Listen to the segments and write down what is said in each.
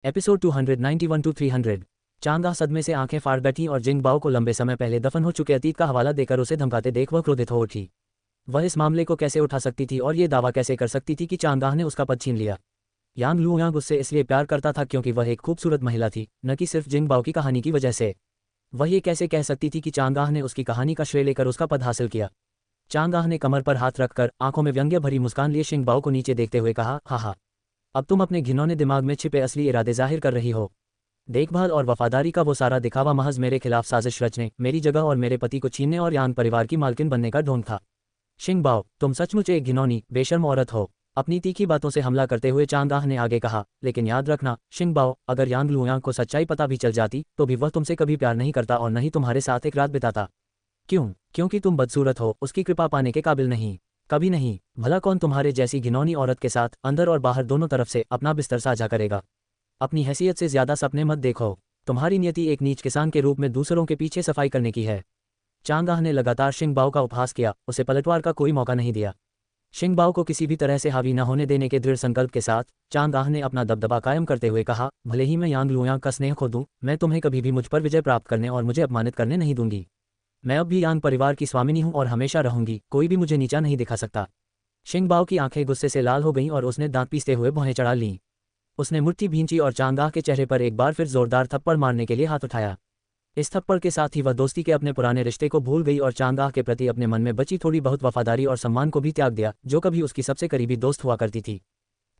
Episode 291 to 300। चांगा सदमे से आंखें फाड़ बैठी और जिंग बाओ को लंबे समय पहले दफन हो चुके अतीत का हवाला देकर उसे धमकाते देख वह क्रोधित हो उठी। वह इस मामले को कैसे उठा सकती थी और ये दावा कैसे कर सकती थी कि चांगा ने उसका पद छीन लिया। यांग लुयांग उससे इसलिए प्यार करता था क्योंकि वह एक खूबसूरत महिला थी, न कि सिर्फ जिंग बाओ की कहानी की वजह से। वह ये कैसे कह सकती थी कि चांगा ने उसकी कहानी का श्रेय लेकर उसका पद हासिल किया। चांगा ने कमर पर हाथ रखकर आंखों में व्यंग्य भरी मुस्कान लिए शिंग बाओ को नीचे देखते हुए कहा, हा, अब तुम अपने घिनौने दिमाग में छिपे असली इरादे जाहिर कर रही हो। देखभाल और वफादारी का वो सारा दिखावा महज मेरे खिलाफ साजिश रचने, मेरी जगह और मेरे पति को छीनने और यांग परिवार की मालकिन बनने का ढोंग था। शिंग बाओ, तुम सचमुच एक घिनौनी बेशर्म औरत हो। अपनी तीखी बातों से हमला करते हुए चांगा ने आगे कहा, लेकिन याद रखना शिंग बाओ, अगर यांग लुयांग को सच्चाई पता भी चल जाती तो भी वह तुमसे कभी प्यार नहीं करता और न ही तुम्हारे साथ एक रात बिताता। क्यों? क्योंकि तुम बदसूरत हो, उसकी कृपा पाने के काबिल नहीं। कभी नहीं। भला कौन तुम्हारे जैसी घिनौनी औरत के साथ अंदर और बाहर दोनों तरफ से अपना बिस्तर साझा करेगा। अपनी हैसियत से ज्यादा सपने मत देखो। तुम्हारी नियति एक नीच किसान के रूप में दूसरों के पीछे सफाई करने की है। चांगा ने लगातार शिंग बाओ का उपहास किया, उसे पलटवार का कोई मौका नहीं दिया। शिंग बाओ को किसी भी तरह से हावी न होने देने के दृढ़ संकल्प के साथ चांगा ने अपना दबदबा कायम करते हुए कहा, भले ही मैं यांग लुयांग का स्नेह खो दूं, मैं तुम्हें कभी भी मुझ पर विजय प्राप्त करने और मुझे अपमानित करने नहीं दूंगी। मैं अब भी यांग परिवार की स्वामिनी हूं और हमेशा रहूंगी, कोई भी मुझे नीचा नहीं दिखा सकता। शिंग बाओ की आंखें गुस्से से लाल हो गईं और उसने दांत पीसते हुए भौहें चढ़ा लीं। उसने मुट्ठी भींची और चांगा के चेहरे पर एक बार फिर जोरदार थप्पड़ मारने के लिए हाथ उठाया। इस थप्पड़ के साथ ही वह दोस्ती के अपने पुराने रिश्ते को भूल गई और चांगा के प्रति अपने मन में बची थोड़ी बहुत वफादारी और सम्मान को भी त्याग दिया, जो कभी उसकी सबसे करीबी दोस्त हुआ करती थी।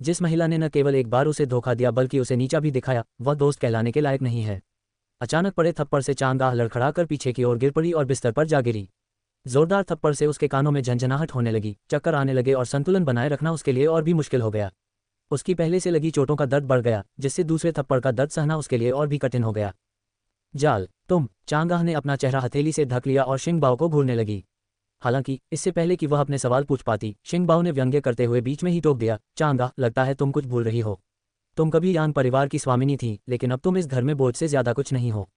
जिस महिला ने न केवल एक बार उसे धोखा दिया बल्कि उसे नीचा भी दिखाया, वह दोस्त कहलाने के लायक नहीं है। अचानक पड़े थप्पड़ से चांगा लड़खड़ाकर पीछे की ओर गिर पड़ी और बिस्तर पर जा गिरी। जोरदार थप्पड़ से उसके कानों में झंझनाहट होने लगी, चक्कर आने लगे और संतुलन बनाए रखना उसके लिए और भी मुश्किल हो गया। उसकी पहले से लगी चोटों का दर्द बढ़ गया, जिससे दूसरे थप्पड़ का दर्द सहना उसके लिए और भी कठिन हो गया। जाल, तुम। चांगा ने अपना चेहरा हथेली से ढक लिया और शिंग बाओ को घूरने लगी। हालांकि इससे पहले कि वह अपने सवाल पूछ पाती, शिंग बाओ ने व्यंग्य करते हुए बीच में ही टोक दिया, चांगा, लगता है तुम कुछ भूल रही हो। तुम कभी यांग परिवार की स्वामिनी थी, लेकिन अब तुम इस घर में बोझ से ज्यादा कुछ नहीं हो।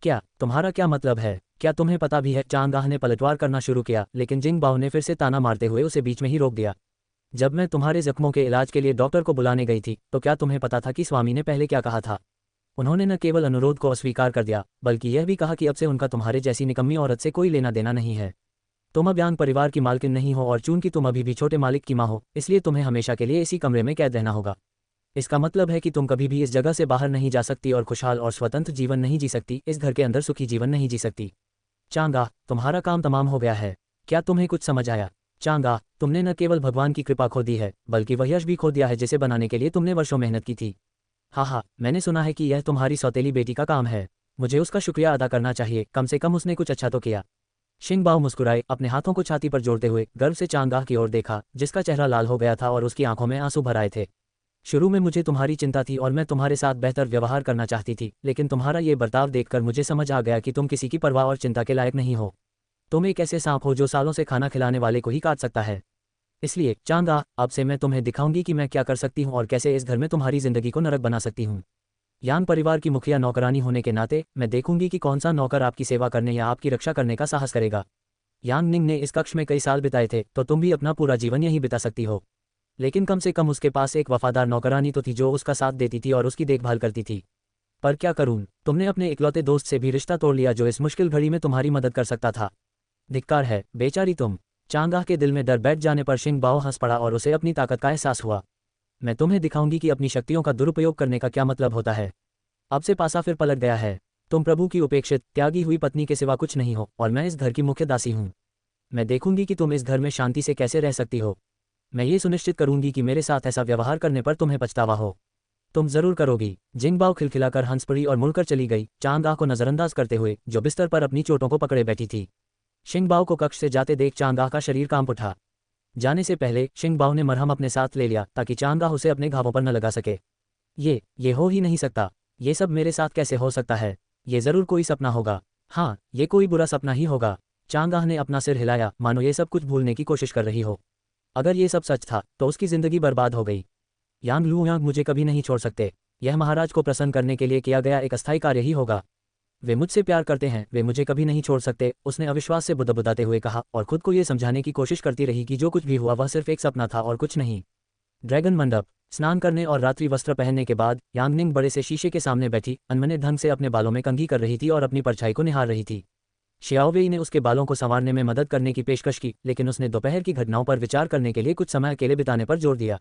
क्या? तुम्हारा क्या मतलब है? क्या तुम्हें पता भी है? चांगा ने पलटवार करना शुरू किया, लेकिन जिंग बाओ ने फिर से ताना मारते हुए उसे बीच में ही रोक दिया। जब मैं तुम्हारे जख्मों के इलाज के लिए डॉक्टर को बुलाने गई थी, तो क्या तुम्हें पता था कि स्वामी ने पहले क्या कहा था? उन्होंने न केवल अनुरोध को अस्वीकार कर दिया, बल्कि यह भी कहा कि अब से उनका तुम्हारे जैसी निकम्मी औरत से कोई लेना देना नहीं है। तुम अब यांग परिवार की मालकिन नहीं हो और चूंकि तुम अभी भी छोटे मालिक की माँ हो, इसलिए तुम्हें हमेशा के लिए इसी कमरे में कैद रहना होगा। इसका मतलब है कि तुम कभी भी इस जगह से बाहर नहीं जा सकती और खुशहाल और स्वतंत्र जीवन नहीं जी सकती, इस घर के अंदर सुखी जीवन नहीं जी सकती। चांगा, तुम्हारा काम तमाम हो गया है। क्या तुम्हें कुछ समझ आया? चांगा, तुमने न केवल भगवान की कृपा खो दी है, बल्कि वह यश भी खो दिया है जिसे बनाने के लिए तुमने वर्षों मेहनत की थी। हाँ, मैंने सुना है कि यह तुम्हारी सौतेली बेटी का काम है। मुझे उसका शुक्रिया अदा करना चाहिए, कम से कम उसने कुछ अच्छा तो किया। शिंग बाओ मुस्कुराए, अपने हाथों को छाती पर जोड़ते हुए गर्व से चांगा की ओर देखा, जिसका चेहरा लाल हो गया था और उसकी आंखों में आंसू भर आए थे। शुरू में मुझे तुम्हारी चिंता थी और मैं तुम्हारे साथ बेहतर व्यवहार करना चाहती थी, लेकिन तुम्हारा ये बर्ताव देखकर मुझे समझ आ गया कि तुम किसी की परवाह और चिंता के लायक नहीं हो। तुम एक ऐसे सांप हो जो सालों से खाना खिलाने वाले को ही काट सकता है। इसलिए चांगा, अब से मैं तुम्हें दिखाऊंगी कि मैं क्या कर सकती हूँ और कैसे इस घर में तुम्हारी जिंदगी को नरक बना सकती हूँ। यांग परिवार की मुखिया नौकरानी होने के नाते मैं देखूंगी कि कौन सा नौकर आपकी सेवा करने या आपकी रक्षा करने का साहस करेगा। यांग निंग ने इस कक्ष में कई साल बिताए थे, तो तुम भी अपना पूरा जीवन यहीं बिता सकती हो। लेकिन कम से कम उसके पास एक वफादार नौकरानी तो थी जो उसका साथ देती थी और उसकी देखभाल करती थी। पर क्या करूं, तुमने अपने इकलौते दोस्त से भी रिश्ता तोड़ लिया जो इस मुश्किल घड़ी में तुम्हारी मदद कर सकता था। धिक्कार है, बेचारी तुम। चांगा के दिल में डर बैठ जाने पर शिंग बाओ हंस पड़ा और उसे अपनी ताकत का एहसास हुआ। मैं तुम्हें दिखाऊंगी कि अपनी शक्तियों का दुरुपयोग करने का क्या मतलब होता है। अब से पासा फिर पलट गया है। तुम प्रभु की उपेक्षित त्यागी हुई पत्नी के सिवा कुछ नहीं हो और मैं इस घर की मुख्य दासी हूँ। मैं देखूंगी कि तुम इस घर में शांति से कैसे रह सकती हो। मैं ये सुनिश्चित करूंगी कि मेरे साथ ऐसा व्यवहार करने पर तुम्हें पछतावा हो। तुम जरूर करोगी। जिंग बाओ खिलखिलाकर हंस पड़ी और मुड़कर चली गई, चांगा को नजरअंदाज करते हुए जो बिस्तर पर अपनी चोटों को पकड़े बैठी थी। शिंग बाओ को कक्ष से जाते देख चांगा का शरीर कांप उठा। जाने से पहले शिंग बाओ ने मरहम अपने साथ ले लिया ताकि चांगा उसे अपने घावों पर न लगा सके। ये हो ही नहीं सकता। ये सब मेरे साथ कैसे हो सकता है? ये जरूर कोई सपना होगा। हाँ, ये कोई बुरा सपना ही होगा। चांगा ने अपना सिर हिलाया, मानो ये सब कुछ भूलने की कोशिश कर रही हो। अगर ये सब सच था तो उसकी जिंदगी बर्बाद हो गई। यांग लुयांग मुझे कभी नहीं छोड़ सकते। यह महाराज को प्रसन्न करने के लिए किया गया एक अस्थायी कार्य ही होगा। वे मुझसे प्यार करते हैं, वे मुझे कभी नहीं छोड़ सकते, उसने अविश्वास से बुदबुदाते हुए कहा और खुद को ये समझाने की कोशिश करती रही कि जो कुछ भी हुआ वह सिर्फ एक सपना था और कुछ नहीं। ड्रैगन मंडप। स्नान करने और रात्रि वस्त्र पहनने के बाद यांगनिंग बड़े से शीशे के सामने बैठी अनमने ढंग से अपने बालों में कंघी कर रही थी और अपनी परछाई को निहार रही थी। शियाओवेई ने उसके बालों को संवारने में मदद करने की पेशकश की, लेकिन उसने दोपहर की घटनाओं पर विचार करने के लिए कुछ समय अकेले बिताने पर जोर दिया।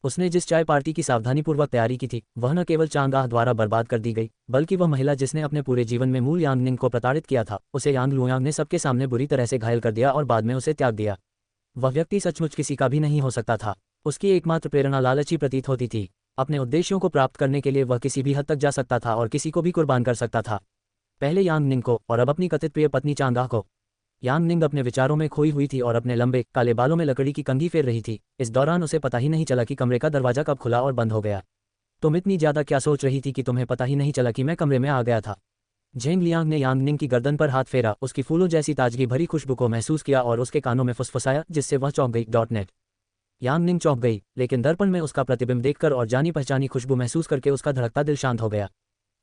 उसने जिस चाय पार्टी की सावधानीपूर्वक तैयारी की थी वह न केवल चांगाह द्वारा बर्बाद कर दी गई, बल्कि वह महिला जिसने अपने पूरे जीवन में मूल यांगनिंग को प्रताड़ित किया था उसे यांग लुयांग ने सबके सामने बुरी तरह से घायल कर दिया और बाद में उसे त्याग दिया। वह व्यक्ति सचमुच किसी का भी नहीं हो सकता था। उसकी एकमात्र प्रेरणा लालची प्रतीत होती थी। अपने उद्देश्यों को प्राप्त करने के लिए वह किसी भी हद तक जा सकता था और किसी को भी कुर्बान कर सकता था, पहले यांगनिंग को और अब अपनी कथित प्रिय पत्नी चांगाह को। यांगनिंग अपने विचारों में खोई हुई थी और अपने लंबे काले बालों में लकड़ी की कंघी फेर रही थी। इस दौरान उसे पता ही नहीं चला कि कमरे का दरवाजा कब खुला और बंद हो गया। तुम इतनी ज्यादा क्या सोच रही थी कि तुम्हें पता ही नहीं चला कि मैं कमरे में आ गया था। झेंग लियांग ने यांगनिंग की गर्दन पर हाथ फेरा, उसकी फूलों जैसी ताजगी भरी खुशबू को महसूस किया और उसके कानों में फुसफुसाया, जिससे वह चौंक गई। .net यांगनिंग चौंक गई, लेकिन दर्पण में उसका प्रतिबिंब देखकर और जानी पहचानी खुशबू महसूस करके उसका धड़कता दिल शांत हो गया।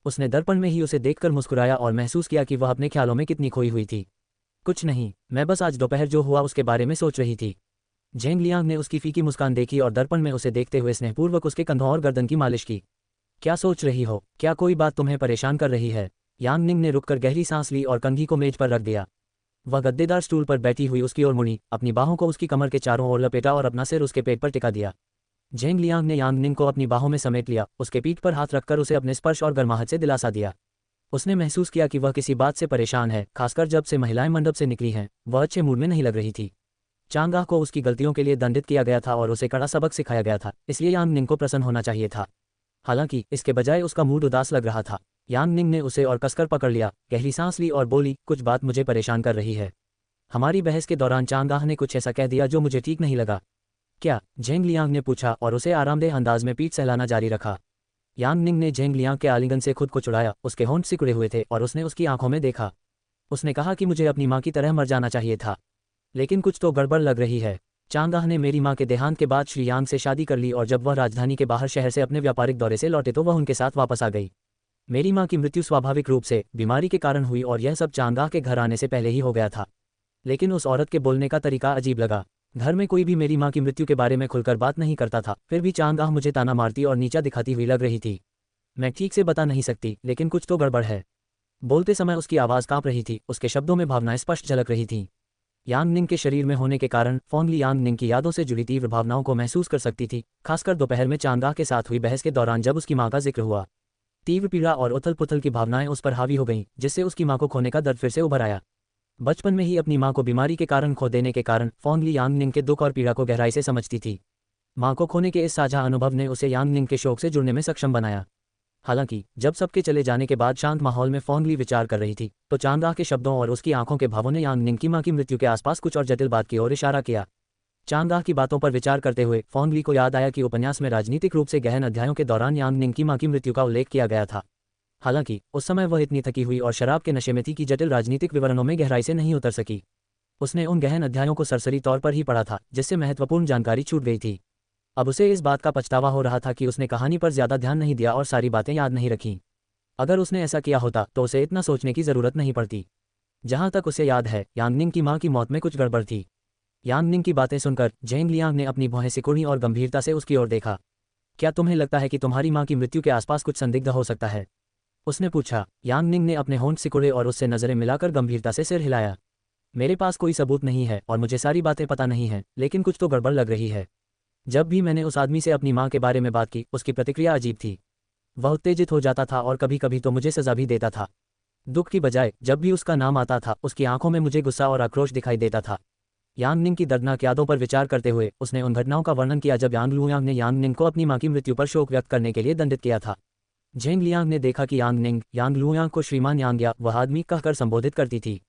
उसने दर्पण में ही उसे देखकर मुस्कुराया और महसूस किया कि वह अपने ख्यालों में कितनी खोई हुई थी। कुछ नहीं, मैं बस आज दोपहर जो हुआ उसके बारे में सोच रही थी। झेंग लियांग ने उसकी फीकी मुस्कान देखी और दर्पण में उसे देखते हुए स्नेहपूर्वक उसके कंधों और गर्दन की मालिश की। क्या सोच रही हो? क्या कोई बात तुम्हें परेशान कर रही है? यांगनिंग ने रुककर गहरी सांस ली और कंघी को मेज पर रख दिया। वह गद्देदार स्टूल पर बैठी हुई उसकी ओर मुड़ी, अपनी बाहों को उसकी कमर के चारों ओर लपेटा और अपना सिर उसके पेट पर टिका दिया। झेंग लियांग ने यांगनिंग को अपनी बाहों में समेट लिया, उसके पीठ पर हाथ रखकर उसे अपने स्पर्श और गर्माहट से दिलासा दिया। उसने महसूस किया कि वह किसी बात से परेशान है, खासकर जब से महिलाएं मंडप से निकली हैं। वह अच्छे मूड में नहीं लग रही थी। चांगाह को उसकी गलतियों के लिए दंडित किया गया था और उसे कड़ा सबक सिखाया गया था, इसलिए यांगनिंग को प्रसन्न होना चाहिए था। हालांकि इसके बजाय उसका मूड उदास लग रहा था। यांगनिंग ने उसे और कसकर पकड़ लिया, गहरी सांस ली और बोली, कुछ बात मुझे परेशान कर रही है। हमारी बहस के दौरान चांगाह ने कुछ ऐसा कह दिया जो मुझे ठीक नहीं लगा। क्या? झेंग लियांग ने पूछा और उसे आरामदेह अंदाज में पीठ सहलाना जारी रखा। यांगनिंग ने झेंग लियांग के आलिंगन से खुद को छुड़ाया, उसके होंठ सिकुड़े हुए थे और उसने उसकी आंखों में देखा। उसने कहा कि मुझे अपनी माँ की तरह मर जाना चाहिए था, लेकिन कुछ तो गड़बड़ लग रही है। चांगाह ने मेरी माँ के देहांत के बाद श्री यांग से शादी कर ली और जब वह राजधानी के बाहर शहर से अपने व्यापारिक दौरे से लौटे तो वह उनके साथ वापस आ गई। मेरी माँ की मृत्यु स्वाभाविक रूप से बीमारी के कारण हुई और यह सब चांगाह के घर आने से पहले ही हो गया था। लेकिन उस औरत के बोलने का तरीका अजीब लगा। घर में कोई भी मेरी माँ की मृत्यु के बारे में खुलकर बात नहीं करता था, फिर भी चांगाह मुझे ताना मारती और नीचा दिखाती हुई लग रही थी। मैं ठीक से बता नहीं सकती, लेकिन कुछ तो गड़बड़ है। बोलते समय उसकी आवाज़ कांप रही थी, उसके शब्दों में भावनाएं स्पष्ट झलक रही थीं। यांगनिंग के शरीर में होने के कारण फोंगली यांगनिंग की यादों से जुड़ी तीव्र भावनाओं को महसूस कर सकती थी, खासकर दोपहर में चांगाह के साथ हुई बहस के दौरान जब उसकी माँ का जिक्र हुआ। तीव्र पीड़ा और उथल पुथल की भावनाएं उस पर हावी हो गईं, जिससे उसकी माँ को खोने का दर्द फिर से उभर आया। बचपन में ही अपनी माँ को बीमारी के कारण खो देने के कारण फोंगली यांगनिंग के दुख और पीड़ा को गहराई से समझती थी। माँ को खोने के इस साझा अनुभव ने उसे यांगनिंग के शोक से जुड़ने में सक्षम बनाया। हालांकि जब सबके चले जाने के बाद शांत माहौल में फोंगली विचार कर रही थी तो चांगाह के शब्दों और उसकी आंखों के भावों ने यांगनिंग की माँ की मृत्यु के आसपास कुछ और जटिल बात की ओर इशारा किया। चांगाह की बातों पर विचार करते हुए फोंगली को याद आया कि उपन्यास में राजनीतिक रूप से गहन अध्यायों के दौरान यांगनिंग की माँ की मृत्यु का उल्लेख किया गया था। हालांकि उस समय वह इतनी थकी हुई और शराब के नशे में थी कि जटिल राजनीतिक विवरणों में गहराई से नहीं उतर सकी। उसने उन गहन अध्यायों को सरसरी तौर पर ही पढ़ा था, जिससे महत्वपूर्ण जानकारी छूट गई थी। अब उसे इस बात का पछतावा हो रहा था कि उसने कहानी पर ज्यादा ध्यान नहीं दिया और सारी बातें याद नहीं रखीं। अगर उसने ऐसा किया होता तो उसे इतना सोचने की जरूरत नहीं पड़ती। जहां तक उसे याद है, यांगनिंग की माँ की मौत में कुछ गड़बड़ थी। यांगनिंग की बातें सुनकर झेंग लियांग ने अपनी भौहें सिकुड़ी और गंभीरता से उसकी ओर देखा। क्या तुम्हें लगता है कि तुम्हारी माँ की मृत्यु के आसपास कुछ संदिग्ध हो सकता है? उसने पूछा। यांगनिंग ने अपने होंठ सिकुड़े और उससे नजरें मिलाकर गंभीरता से सिर हिलाया। मेरे पास कोई सबूत नहीं है और मुझे सारी बातें पता नहीं हैं, लेकिन कुछ तो गड़बड़ लग रही है। जब भी मैंने उस आदमी से अपनी माँ के बारे में बात की, उसकी प्रतिक्रिया अजीब थी। वह उत्तेजित हो जाता था और कभी कभी तो मुझे सजा भी देता था। दुख की बजाय जब भी उसका नाम आता था, उसकी आंखों में मुझे गुस्सा और आक्रोश दिखाई देता था। यांगनिंग की दर्दनाक यादों पर विचार करते हुए उसने उन घटनाओं का वर्णन किया जब यांग लुयांग ने यांगनिंग को अपनी माँ की मृत्यु पर शोक व्यक्त करने के लिए दंडित किया था। झेंग लियांग ने देखा कि यांगनिंग यांग लुयांग को श्रीमान यांग या वह आदमी कहकर संबोधित करती थी।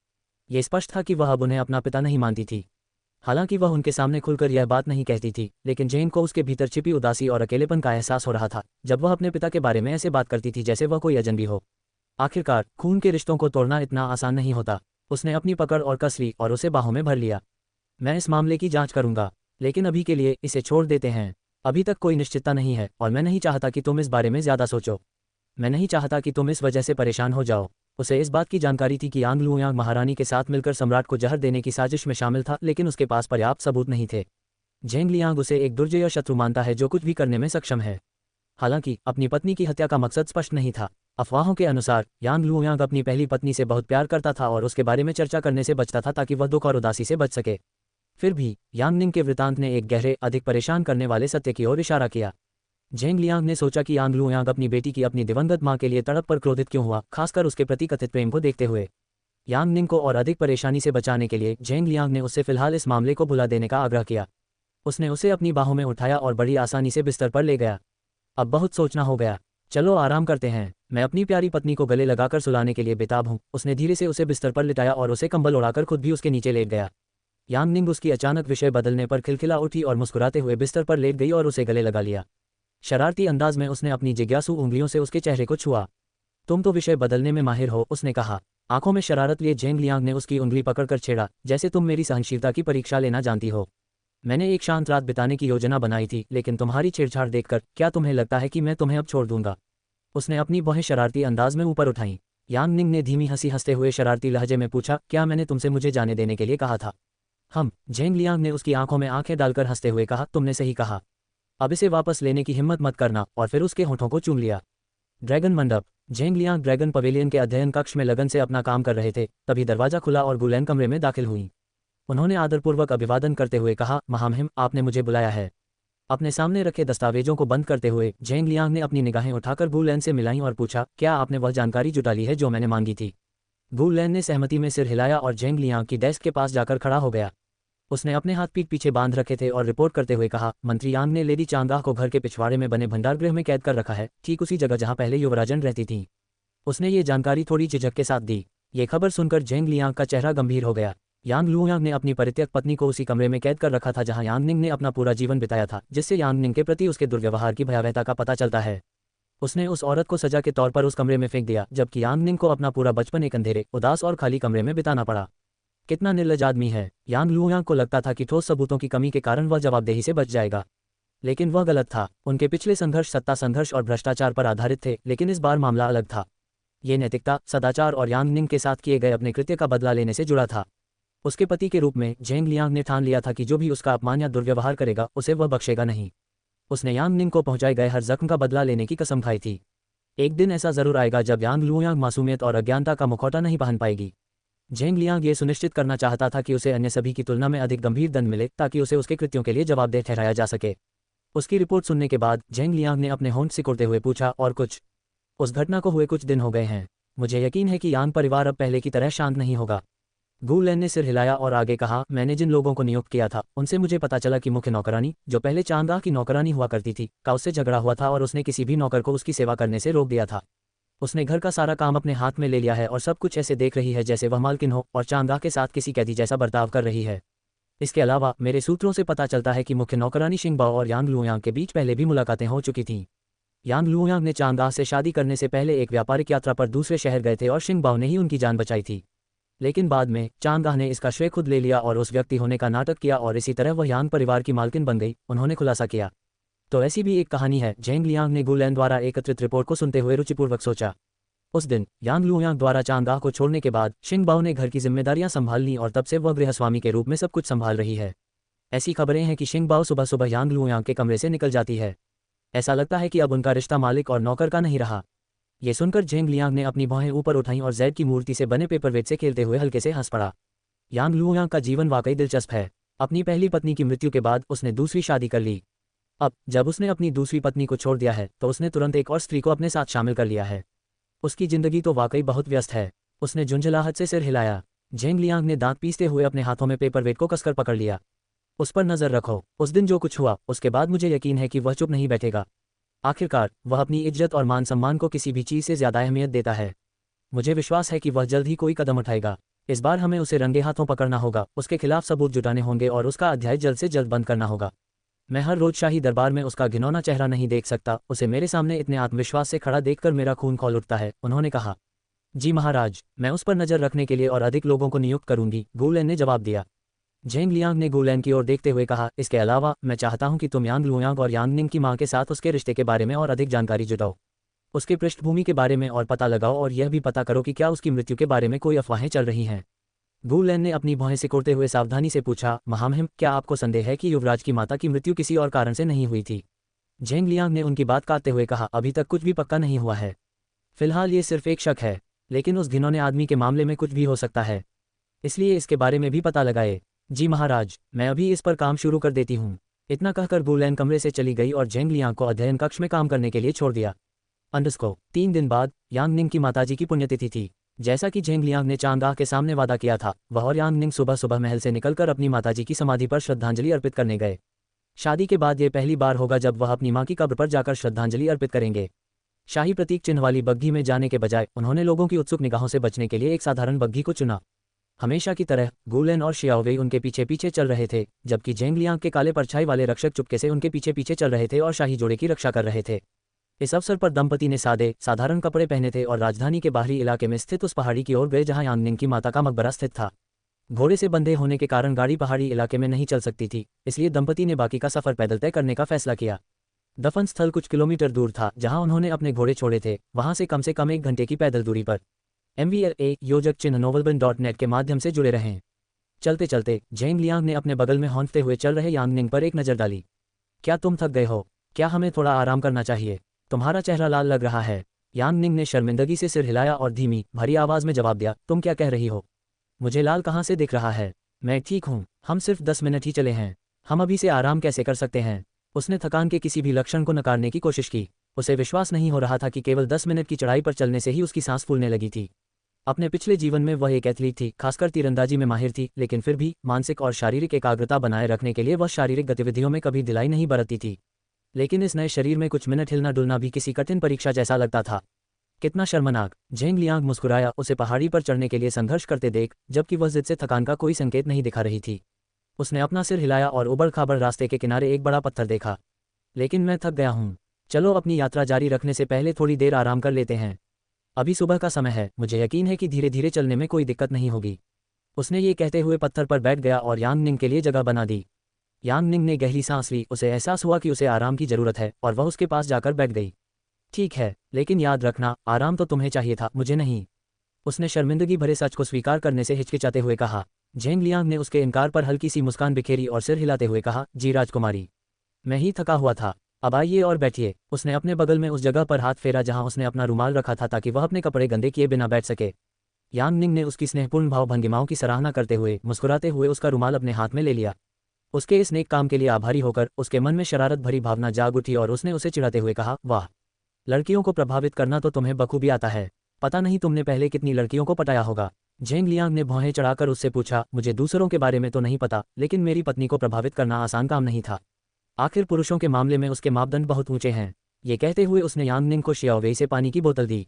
ये स्पष्ट था कि वह अब उन्हें अपना पिता नहीं मानती थी। हालांकि वह उनके सामने खुलकर यह बात नहीं कहती थी, लेकिन झेंग को उसके भीतर छिपी उदासी और अकेलेपन का एहसास हो रहा था जब वह अपने पिता के बारे में ऐसे बात करती थी जैसे वह कोई अजनबी हो। आखिरकार खून के रिश्तों को तोड़ना इतना आसान नहीं होता। उसने अपनी पकड़ और कस ली और उसे बाहों में भर लिया। मैं इस मामले की जांच करूंगा, लेकिन अभी के लिए इसे छोड़ देते हैं। अभी तक कोई निश्चितता नहीं है और मैं नहीं चाहता कि तुम इस बारे में ज्यादा सोचो। मैं नहीं चाहता कि तुम इस वजह से परेशान हो जाओ। उसे इस बात की जानकारी थी कि यांग लुयांग महारानी के साथ मिलकर सम्राट को जहर देने की साजिश में शामिल था, लेकिन उसके पास पर्याप्त सबूत नहीं थे। झेंग लियांग उसे एक दुर्जय शत्रु मानता है जो कुछ भी करने में सक्षम है। हालांकि अपनी पत्नी की हत्या का मकसद स्पष्ट नहीं था। अफवाहों के अनुसार यांग लुयांग अपनी पहली पत्नी से बहुत प्यार करता था और उसके बारे में चर्चा करने से बचता था ताकि वह दुख और उदासी से बच सके। फिर भी यांग निंग के वृतांत ने एक गहरे, अधिक परेशान करने वाले सत्य की ओर इशारा किया। झेंग लियांग ने सोचा कि यांग लुयांग अपनी बेटी की अपनी दिवंगत मां के लिए तड़प पर क्रोधित क्यों हुआ, खासकर उसके प्रति कथित प्रेम को देखते हुए। यांग निंग को और अधिक परेशानी से बचाने के लिए झेंग लियांग ने उससे फिलहाल इस मामले को भुला देने का आग्रह किया। उसने उसे अपनी बाहों में उठाया और बड़ी आसानी से बिस्तर पर ले गया। अब बहुत सोचना हो गया, चलो आराम करते हैं, मैं अपनी प्यारी पत्नी को गले लगाकर सुलाने के लिए बेताब हूँ। उसने धीरे से उसे बिस्तर पर लिटाया और उसे कंबल उड़ाकर खुद भी उसके नीचे लेट गया। यांग निंग उसकी अचानक विषय बदलने पर खिलखिला उठी और मुस्कुराते हुए बिस्तर पर लेट गई और उसे गले लगा लिया। शरारती अंदाज में उसने अपनी जिज्ञासु उंगलियों से उसके चेहरे को छुआ। तुम तो विषय बदलने में माहिर हो, उसने कहा। आंखों में शरारत लिए झेंग लियांग ने उसकी उंगली पकड़कर छेड़ा, जैसे तुम मेरी सहनशीलता की परीक्षा लेना जानती हो। मैंने एक शांत रात बिताने की योजना बनाई थी, लेकिन तुम्हारी छेड़छाड़ देखकर क्या तुम्हें लगता है कि मैं तुम्हें अब छोड़ दूंगा? उसने अपनी बाहें शरारती अंदाज में ऊपर उठाईं। यांग निंग ने धीमी हंसी हंसते हुए शरारती लहजे में पूछा, क्या मैंने तुमसे मुझे जाने देने के लिए कहा था? झेंग लियांग ने उसकी आंखों में आंखें डालकर हंसते हुए कहा, तुमने सही कहा। अब इसे वापस लेने की हिम्मत मत करना, और फिर उसके होठों को चूम लिया। ड्रैगन मंडप। झेंग लियांग ड्रैगन पवेलियन के अध्ययन कक्ष में लगन से अपना काम कर रहे थे, तभी दरवाजा खुला और गुलैन कमरे में दाखिल हुई। उन्होंने आदरपूर्वक अभिवादन करते हुए कहा, महामहिम, आपने मुझे बुलाया है। अपने सामने रखे दस्तावेजों को बंद करते हुए झेंग लियांग ने अपनी निगाहें उठाकर गु लैन से मिलाईं और पूछा, क्या आपने वह जानकारी जुटा ली है जो मैंने मांगी थी? गु लैन ने सहमति में सिर हिलाया और झेंग लियांग की डेस्क के पास जाकर खड़ा हो गया। उसने अपने हाथ पीठ पीछे बांध रखे थे और रिपोर्ट करते हुए कहा, मंत्री यांग ने लेडी चांगाह को घर के पिछवाड़े में बने भंडारगृह में कैद कर रखा है, ठीक उसी जगह जहां पहले युवराजन रहती थी। उसने ये जानकारी थोड़ी झिझक के साथ दी। ये खबर सुनकर झेंग लियांग का चेहरा गंभीर हो गया। यांग लुयांग ने अपनी परित्यक्त पत्नी को उसी कमरे में कैद कर रखा था जहां यांग निंग ने अपना पूरा जीवन बिताया था, जिससे यांग निंग के प्रति उसके दुर्व्यवहार की भयावहता का पता चलता है। उसने उस औरत को सजा के तौर पर उस कमरे में फेंक दिया, जबकि यांग निंग को अपना पूरा बचपन एक अंधेरे, उदास और खाली कमरे में बिताना पड़ा। कितना निर्लज आदमी है। यांग लुयांग को लगता था कि ठोस सबूतों की कमी के कारण वह जवाबदेही से बच जाएगा, लेकिन वह गलत था। उनके पिछले संघर्ष सत्ता संघर्ष और भ्रष्टाचार पर आधारित थे, लेकिन इस बार मामला अलग था। ये नैतिकता, सदाचार और यांग निंग के साथ किए गए अपने कृत्य का बदला लेने से जुड़ा था। उसके पति के रूप में झेंग लियांग ने ठान लिया था कि जो भी उसका अपमान या दुर्व्यवहार करेगा, उसे वह बख्शेगा नहीं। उसने यांग निंग को पहुंचाए गए हर जख्म का बदला लेने की कसम खाई थी। एक दिन ऐसा जरूर आएगा जब यांग लुयांग मासूमियत और अज्ञानता का मुखौटा नहीं पहन पाएगी। झेंग लियांग ये सुनिश्चित करना चाहता था कि उसे अन्य सभी की तुलना में अधिक गंभीर दंड मिले, ताकि उसे उसके कृत्यों के लिए जवाबदेह ठहराया जा सके। उसकी रिपोर्ट सुनने के बाद झेंग लियांग ने अपने होंठ सिकुड़ते हुए पूछा, और कुछ? उस घटना को हुए कुछ दिन हो गए हैं। मुझे यकीन है कि यांग परिवार अब पहले की तरह शांत नहीं होगा। गु लैन ने सिर हिलाया और आगे कहा, मैंने जिन लोगों को नियुक्त किया था, उनसे मुझे पता चला कि मुख्य नौकरानी, जो पहले चांगाह की नौकरानी हुआ करती थी, का उससे झगड़ा हुआ था और उसने किसी भी नौकर को उसकी सेवा करने से रोक दिया था। उसने घर का सारा काम अपने हाथ में ले लिया है और सब कुछ ऐसे देख रही है जैसे वह मालकिन हो, और चांगाह के साथ किसी कैदी जैसा बर्ताव कर रही है। इसके अलावा मेरे सूत्रों से पता चलता है कि मुख्य नौकरानी शिंगबाओ और यांग लुयांग के बीच पहले भी मुलाकातें हो चुकी थीं। यांग लुयांग ने चांगाह से शादी करने से पहले एक व्यापारिक यात्रा पर दूसरे शहर गए थे और शिंगबाओ ने ही उनकी जान बचाई थी। लेकिन बाद में चांगाह ने इसका श्रेय खुद ले लिया और उस व्यक्ति होने का नाटक किया, और इसी तरह वह यांग परिवार की मालकिन बन गई, उन्होंने खुलासा किया। तो ऐसी भी एक कहानी है। झेंग लियांग ने गु लैन द्वारा एकत्रित रिपोर्ट को सुनते हुए रुचिपूर्वक सोचा। उस दिन यांग लुयांग द्वारा चांगाह को छोड़ने के बाद शिंगबाओ ने घर की जिम्मेदारियां संभाल ली और तब से वह गृहस्वामी के रूप में सब कुछ संभाल रही है। ऐसी खबरें हैं कि शिंगबाओ सुबह सुबह यांग लुयांग के कमरे से निकल जाती है। ऐसा लगता है कि अब उनका रिश्ता मालिक और नौकर का नहीं रहा। ये सुनकर झेंग लियांग ने अपनी बाहें ऊपर उठाईं और जैड की मूर्ति से बने पेपरवेट से खेलते हुए हल्के से हंस पड़ा। यांग लुयांग का जीवन वाकई दिलचस्प है। अपनी पहली पत्नी की मृत्यु के बाद उसने दूसरी शादी कर ली। अब जब उसने अपनी दूसरी पत्नी को छोड़ दिया है, तो उसने तुरंत एक और स्त्री को अपने साथ शामिल कर लिया है। उसकी जिंदगी तो वाकई बहुत व्यस्त है। उसने झुंझलाहट से सिर हिलाया। झेंग लियांग ने दांत पीसते हुए अपने हाथों में पेपरवेट को कसकर पकड़ लिया। उस पर नजर रखो। उस दिन जो कुछ हुआ, उसके बाद मुझे यकीन है कि वह चुप नहीं बैठेगा। आखिरकार वह अपनी इज्जत और मान सम्मान को किसी भी चीज से ज्यादा अहमियत देता है। मुझे विश्वास है कि वह जल्द ही कोई कदम उठाएगा। इस बार हमें उसे रंगे हाथों पकड़ना होगा, उसके खिलाफ सबूत जुटाने होंगे और उसका अध्याय जल्द से जल्द बंद करना होगा। मैं हर रोज शाही दरबार में उसका घिनौना चेहरा नहीं देख सकता। उसे मेरे सामने इतने आत्मविश्वास से खड़ा देखकर मेरा खून खौल उठता है, उन्होंने कहा। जी महाराज, मैं उस पर नजर रखने के लिए और अधिक लोगों को नियुक्त करूंगी, गु लैन ने जवाब दिया। झेंग लियांग ने गु लैन की ओर देखते हुए कहा, इसके अलावा मैं चाहता हूं कि तुम यांग लुयांग और यांग निंग की मां के साथ उसके रिश्ते के बारे में और अधिक जानकारी जुटाओ। उसकी पृष्ठभूमि के बारे में और पता लगाओ, और यह भी पता करो कि क्या उसकी मृत्यु के बारे में कोई अफवाहें चल रही हैं। गुलेन ने अपनी भौहें सिकोड़ते हुए सावधानी से पूछा, महामहिम, क्या आपको संदेह है कि युवराज की माता की मृत्यु किसी और कारण से नहीं हुई थी? झेंग लियांग ने उनकी बात काटते हुए कहा, अभी तक कुछ भी पक्का नहीं हुआ है। फिलहाल ये सिर्फ एक शक है, लेकिन उस घिनौने आदमी के मामले में कुछ भी हो सकता है, इसलिए इसके बारे में भी पता लगाए। जी महाराज, मैं अभी इस पर काम शुरू कर देती हूँ। इतना कहकर गुलेन कमरे से चली गई और झेंग लियांग को अध्ययन कक्ष में काम करने के लिए छोड़ दिया। 3 दिन बाद यांग निंग की माताजी की पुण्यतिथि थी। जैसा कि झेंग लियांग ने चांगाह के सामने वादा किया था, वह और यांग निंग सुबह सुबह महल से निकलकर अपनी माताजी की समाधि पर श्रद्धांजलि अर्पित करने गए। शादी के बाद ये पहली बार होगा जब वह अपनी मां की कब्र पर जाकर श्रद्धांजलि अर्पित करेंगे। शाही प्रतीक चिन्ह वाली बग्घी में जाने के बजाय उन्होंने लोगों की उत्सुक निगाहों से बचने के लिए एक साधारण बग्घी को चुना। हमेशा की तरह गुलेन और शियाओवेई उनके पीछे पीछे चल रहे थे, जबकि झेंग लियांग के काले परछाई वाले रक्षक चुपके से उनके पीछे पीछे चल रहे थे और शाही जोड़े की रक्षा कर रहे थे। इस अवसर पर दंपति ने साधारण कपड़े पहने थे और राजधानी के बाहरी इलाके में स्थित उस पहाड़ी की ओर गए जहां यांग निंग की माता का मकबरा स्थित था। घोड़े से बंधे होने के कारण गाड़ी पहाड़ी इलाके में नहीं चल सकती थी, इसलिए दंपति ने बाकी का सफर पैदल तय करने का फैसला किया। दफन स्थल कुछ किलोमीटर दूर था जहां उन्होंने अपने घोड़े छोड़े थे, वहां से कम 1 घंटे की पैदल दूरी पर। MVLA योजक चिन्ह novelbin.net के माध्यम से जुड़े रहें। चलते चलते झेंग लियांग ने अपने बगल में हौंकते हुए चल रहे यांग निंग पर एक नज़र डाली। क्या तुम थक गए हो? क्या हमें थोड़ा आराम करना चाहिए? तुम्हारा चेहरा लाल लग रहा है। यांग निंग ने शर्मिंदगी से सिर हिलाया और धीमी भरी आवाज में जवाब दिया, तुम क्या कह रही हो? मुझे लाल कहाँ से दिख रहा है? मैं ठीक हूँ, हम सिर्फ 10 मिनट ही चले हैं, हम अभी से आराम कैसे कर सकते हैं? उसने थकान के किसी भी लक्षण को नकारने की कोशिश की। उसे विश्वास नहीं हो रहा था कि केवल 10 मिनट की चढ़ाई पर चलने से ही उसकी सांस फूलने लगी थी। अपने पिछले जीवन में वह एक एथलीट थी, खासकर तीरंदाजी में माहिर थी, लेकिन फिर भी मानसिक और शारीरिक एकाग्रता बनाए रखने के लिए वह शारीरिक गतिविधियों में कभी ढिलाई नहीं बरतती थी। लेकिन इस नए शरीर में कुछ मिनट हिलना डुलना भी किसी कठिन परीक्षा जैसा लगता था। कितना शर्मनाक! झेंग लियांग मुस्कुराया, उसे पहाड़ी पर चढ़ने के लिए संघर्ष करते देख, जबकि वह जिद से थकान का कोई संकेत नहीं दिखा रही थी। उसने अपना सिर हिलाया और उबड़ खाबड़ रास्ते के किनारे एक बड़ा पत्थर देखा। लेकिन मैं थक गया हूँ, चलो अपनी यात्रा जारी रखने से पहले थोड़ी देर आराम कर लेते हैं। अभी सुबह का समय है, मुझे यकीन है कि धीरे धीरे चलने में कोई दिक्कत नहीं होगी। उसने ये कहते हुए पत्थर पर बैठ गया और यांग निंग के लिए जगह बना दी। यांग निंग ने गहरी सांस ली, उसे एहसास हुआ कि उसे आराम की जरूरत है और वह उसके पास जाकर बैठ गई। ठीक है, लेकिन याद रखना, आराम तो तुम्हें चाहिए था, मुझे नहीं। उसने शर्मिंदगी भरे सच को स्वीकार करने से हिचकिचाते हुए कहा। झेंग लियांग ने उसके इनकार पर हल्की सी मुस्कान बिखेरी और सिर हिलाते हुए कहा, जी राजकुमारी, मैं ही थका हुआ था, अब आइए और बैठिए। उसने अपने बगल में उस जगह पर हाथ फेरा जहां उसने अपना रुमाल रखा था ताकि वह अपने कपड़े गंदे किए बिना बैठ सके। यांग निंग ने उसकी स्नेहपूर्ण भाव भंगिमाओं की सराहना करते हुए मुस्कुराते हुए उसका रुमाल अपने हाथ में ले लिया। उसके इस नेक काम के लिए आभारी होकर उसके मन में शरारत भरी भावना जाग उठी और उसने उसे चिढ़ाते हुए कहा, वाह, लड़कियों को प्रभावित करना तो तुम्हें बखूबी आता है, पता नहीं तुमने पहले कितनी लड़कियों को पटाया होगा। झेंग लियांग ने भौहें चढ़ाकर उससे पूछा, मुझे दूसरों के बारे में तो नहीं पता, लेकिन मेरी पत्नी को प्रभावित करना आसान काम नहीं था। आखिर पुरुषों के मामले में उसके मापदंड बहुत ऊंचे हैं। ये कहते हुए उसने यांग निंग को शियाओवेई से पानी की बोतल दी।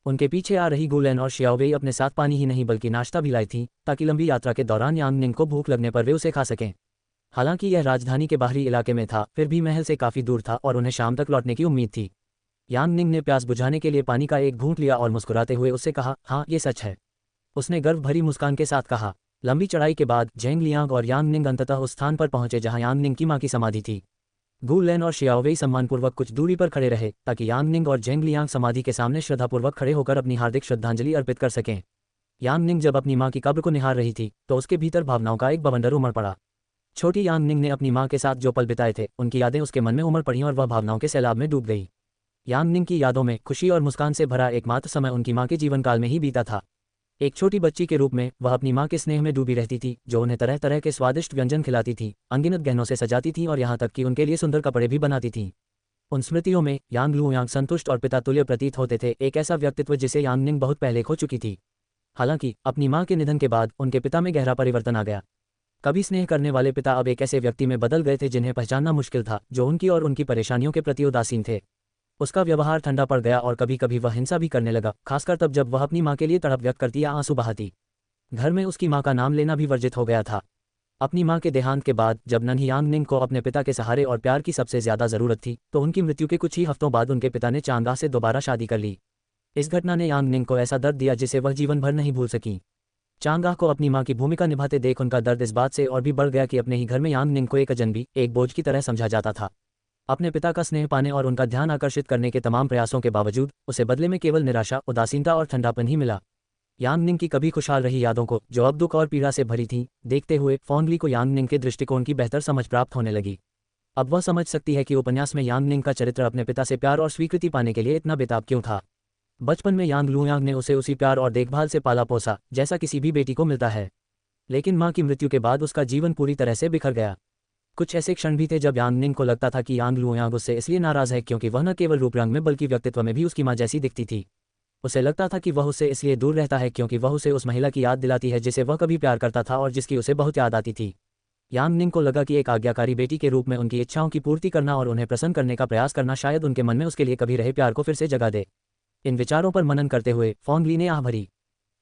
उनके पीछे आ रही गुलेन और शियाओवेई अपने साथ पानी ही नहीं बल्कि नाश्ता भी लाई थी, ताकि लंबी यात्रा के दौरान यांग निंग को भूख लगने पर वे उसे खा सकें। हालांकि यह राजधानी के बाहरी इलाके में था, फिर भी महल से काफी दूर था और उन्हें शाम तक लौटने की उम्मीद थी। यांग निंग ने प्यास बुझाने के लिए पानी का एक घूंट लिया और मुस्कुराते हुए उससे कहा, हाँ ये सच है। उसने गर्व भरी मुस्कान के साथ कहा। लंबी चढ़ाई के बाद झेंग लियांग और यांग निंग अंततः उस स्थान पर पहुंचे जहां यांग निंग की मां की समाधि थी। गुलेन और शियाओवेई सम्मानपूर्वक कुछ दूरी पर खड़े रहे ताकि यांग निंग और झेंग लियांग समाधि के सामने श्रद्धापूर्वक खड़े होकर अपनी हार्दिक श्रद्धांजलि अर्पित कर सकें। यांग निंग जब अपनी मां की कब्र को निहार रही थी तो उसके भीतर भावनाओं का एक बवंडर उमड़ पड़ा। छोटी यांग निंग ने अपनी मां के साथ जो पल बिताए थे उनकी यादें उसके मन में उमड़ पड़ीं और वह भावनाओं के सैलाब में डूब गई। यांग निंग की यादों में खुशी और मुस्कान से भरा एकमात्र समय उनकी मां के जीवन काल में ही बीता था। एक छोटी बच्ची के रूप में वह अपनी मां के स्नेह में डूबी रहती थी, जो उन्हें तरह तरह के स्वादिष्ट व्यंजन खिलाती थी, अनगिनत गहनों से सजाती थी और यहाँ तक कि उनके लिए सुंदर कपड़े भी बनाती थी। उन स्मृतियों में यांग लुयांग संतुष्ट और पिता तुल्य प्रतीत होते थे, एक ऐसा व्यक्तित्व जिसे यांग निंग बहुत पहले खो चुकी थी। हालांकि अपनी मां के निधन के बाद उनके पिता में गहरा परिवर्तन आ गया। कभी स्नेह करने वाले पिता अब एक ऐसे व्यक्ति में बदल गए थे जिन्हें पहचानना मुश्किल था, जो उनकी और उनकी परेशानियों के प्रति उदासीन थे। उसका व्यवहार ठंडा पड़ गया और कभी कभी वह हिंसा भी करने लगा, खासकर तब जब वह अपनी मां के लिए तड़प व्यक्त करती या आंसू बहाती। घर में उसकी मां का नाम लेना भी वर्जित हो गया था। अपनी मां के देहांत के बाद जब नन्ही यांग निंग को अपने पिता के सहारे और प्यार की सबसे ज्यादा जरूरत थी, तो उनकी मृत्यु के कुछ ही हफ्तों बाद उनके पिता ने चांगा से दोबारा शादी कर ली। इस घटना ने यांग निंग को ऐसा दर्द दिया जिसे वह जीवन भर नहीं भूल सकी। चांगा को अपनी मां की भूमिका निभाते देख उनका दर्द इस बात से और भी बढ़ गया कि अपने ही घर में यांग निंग को एक अजनबी, एक बोझ की तरह समझा जाता था। अपने पिता का स्नेह पाने और उनका ध्यान आकर्षित करने के तमाम प्रयासों के बावजूद उसे बदले में केवल निराशा, उदासीनता और ठंडापन ही मिला। यांग निंग की कभी खुशहाल रही यादों को, जो अब दुख और पीड़ा से भरी थीं, देखते हुए फॉन्गली को यांग निंग के दृष्टिकोण की बेहतर समझ प्राप्त होने लगी। अब वह समझ सकती है कि उपन्यास में यांग निंग का चरित्र अपने पिता से प्यार और स्वीकृति पाने के लिए इतना बेताब क्यों था। बचपन में यांग लुयांग ने उसे उसी प्यार और देखभाल से पाला पोसा जैसा किसी भी बेटी को मिलता है, लेकिन माँ की मृत्यु के बाद उसका जीवन पूरी तरह से बिखर गया। कुछ ऐसे क्षण भी थे जब यांग निंग को लगता था कि यांग लुयांग उससे इसलिए नाराज है क्योंकि वह न केवल रूप रंग में बल्कि व्यक्तित्व में भी उसकी माँ जैसी दिखती थी। उसे लगता था कि वह उससे इसलिए दूर रहता है क्योंकि वह उसे उस महिला की याद दिलाती है जिसे वह कभी प्यार करता था और जिसकी उसे बहुत याद आती थी। यांग निंग को लगा कि एक आज्ञाकारी बेटी के रूप में उनकी इच्छाओं की पूर्ति करना और उन्हें प्रसन्न करने का प्रयास करना शायद उनके मन में उसके लिए कभी रहे प्यार को फिर से जगा दे। इन विचारों पर मनन करते हुए फॉन्गली ने आह भरी।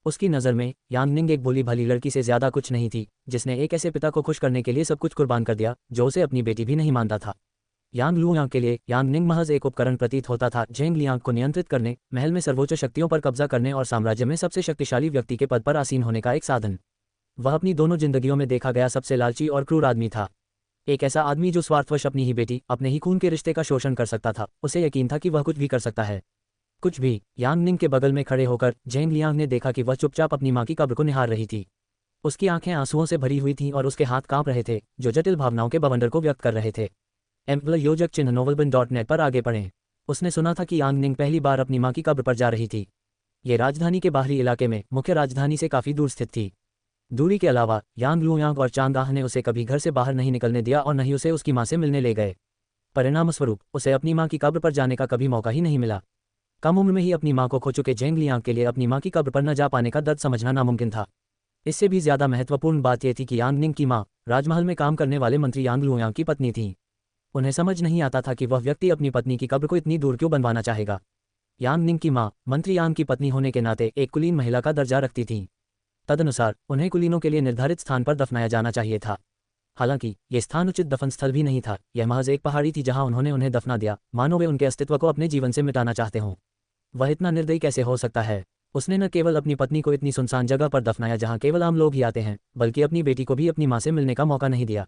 उसकी नज़र में यांग निंग एक भोली भाली लड़की से ज्यादा कुछ नहीं थी, जिसने एक ऐसे पिता को खुश करने के लिए सब कुछ कुर्बान कर दिया जो उसे अपनी बेटी भी नहीं मानता था। यांग लुयांग के लिए यांग निंग महज एक उपकरण प्रतीत होता था, झेंग लियांग को नियंत्रित करने, महल में सर्वोच्च शक्तियों पर कब्जा करने और साम्राज्य में सबसे शक्तिशाली व्यक्ति के पद पर आसीन होने का एक साधन। वह अपनी दोनों जिंदगियों में देखा गया सबसे लालची और क्रूर आदमी था। एक ऐसा आदमी जो स्वार्थवश अपनी ही बेटी, अपने ही खून के रिश्ते का शोषण कर सकता था। उसे यकीन था कि वह कुछ भी कर सकता है, कुछ भी। यांग निंग के बगल में खड़े होकर झेंग लियांग ने देखा कि वह चुपचाप अपनी माँ की कब्र को निहार रही थी। उसकी आंखें आंसुओं से भरी हुई थीं और उसके हाथ कांप रहे थे, जो जटिल भावनाओं के बवंडर को व्यक्त कर रहे थे। योजक चिन्ह novelbin.net पर आगे पढ़ें। उसने सुना था कि यांग निंग पहली बार अपनी माँ की कब्र पर जा रही थी। ये राजधानी के बाहरी इलाके में मुख्य राजधानी से काफी दूर स्थित थी। दूरी के अलावा यांग लुयांग और चांग आह ने उसे कभी घर से बाहर नहीं निकलने दिया और न ही उसे उसकी माँ से मिलने ले गए। परिणामस्वरूप उसे अपनी माँ की कब्र पर जाने का कभी मौका ही नहीं मिला। कम उम्र में ही अपनी माँ को खो चुके झेंग लियांग के लिए अपनी माँ की कब्र पर न जा पाने का दर्द समझना नामुमकिन था। इससे भी ज्यादा महत्वपूर्ण बात यह थी कि यांग निंग की माँ राजमहल में काम करने वाले मंत्री यांग लुयांग की पत्नी थी। उन्हें समझ नहीं आता था कि वह व्यक्ति अपनी पत्नी की कब्र को इतनी दूर क्यों बनवाना चाहेगा। यांग निंग की माँ मंत्री यांग की पत्नी होने के नाते एक कुलीन महिला का दर्जा रखती थी। तदनुसार उन्हें कुलीनों के लिए निर्धारित स्थान पर दफनाया जाना चाहिए था। हालांकि यह स्थान उचित दफन स्थल भी नहीं था, यह महज एक पहाड़ी थी जहां उन्होंने उन्हें दफना दिया, मानो वे उनके अस्तित्व को अपने जीवन से मिटाना चाहते हों। वह इतना निर्दयी कैसे हो सकता है। उसने न केवल अपनी पत्नी को इतनी सुनसान जगह पर दफनाया जहां केवल आम लोग ही आते हैं, बल्कि अपनी बेटी को भी अपनी माँ से मिलने का मौका नहीं दिया।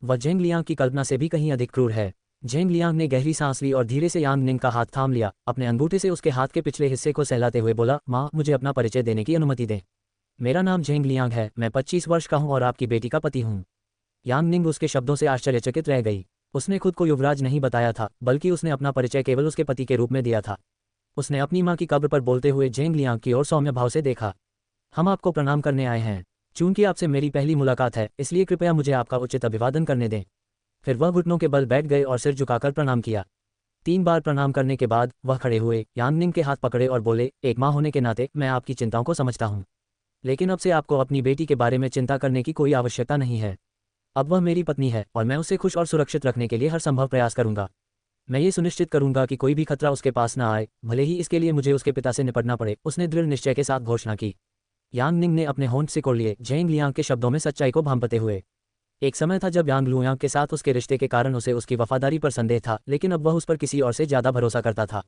वह झेंग लियांग की कल्पना से भी कहीं अधिक क्रूर है। झेंग लियांग ने गहरी सांस ली और धीरे से यांग निंग का हाथ थाम लिया। अपने अंगूठे से उसके हाथ के पिछले हिस्से को सहलाते हुए बोला, माँ, मुझे अपना परिचय देने की अनुमति दें। मेरा नाम झेंग लियांग है, मैं 25 वर्ष का हूँ और आपकी बेटी का पति हूँ। यांग निंग उसके शब्दों से आश्चर्यचकित रह गई। उसने खुद को युवराज नहीं बताया था, बल्कि उसने अपना परिचय केवल उसके पति के रूप में दिया था। उसने अपनी माँ की कब्र पर बोलते हुए झेंग लियांग की ओर सौम्य भाव से देखा। हम आपको प्रणाम करने आए हैं। चूंकि आपसे मेरी पहली मुलाकात है, इसलिए कृपया मुझे आपका उचित अभिवादन करने दें। फिर वह घुटनों के बल बैठ गए और सिर झुकाकर प्रणाम किया। 3 बार प्रणाम करने के बाद वह खड़े हुए, यांग निंग के हाथ पकड़े और बोले, एक माँ होने के नाते मैं आपकी चिंताओं को समझता हूँ, लेकिन अब से आपको अपनी बेटी के बारे में चिंता करने की कोई आवश्यकता नहीं है। अब वह मेरी पत्नी है और मैं उसे खुश और सुरक्षित रखने के लिए हर संभव प्रयास करूंगा। मैं ये सुनिश्चित करूंगा कि कोई भी खतरा उसके पास न आए, भले ही इसके लिए मुझे उसके पिता से निपटना पड़े, उसने दृढ़ निश्चय के साथ घोषणा की। यांग निंग ने अपने होंठ सिकोड़ लिए, झेंग लियांग के शब्दों में सच्चाई को भांपते हुए। एक समय था जब यांग लुयांग के साथ उसके रिश्ते के कारण उसे उसकी वफादारी पर संदेह था, लेकिन अब वह उस पर किसी और से ज्यादा भरोसा करता था।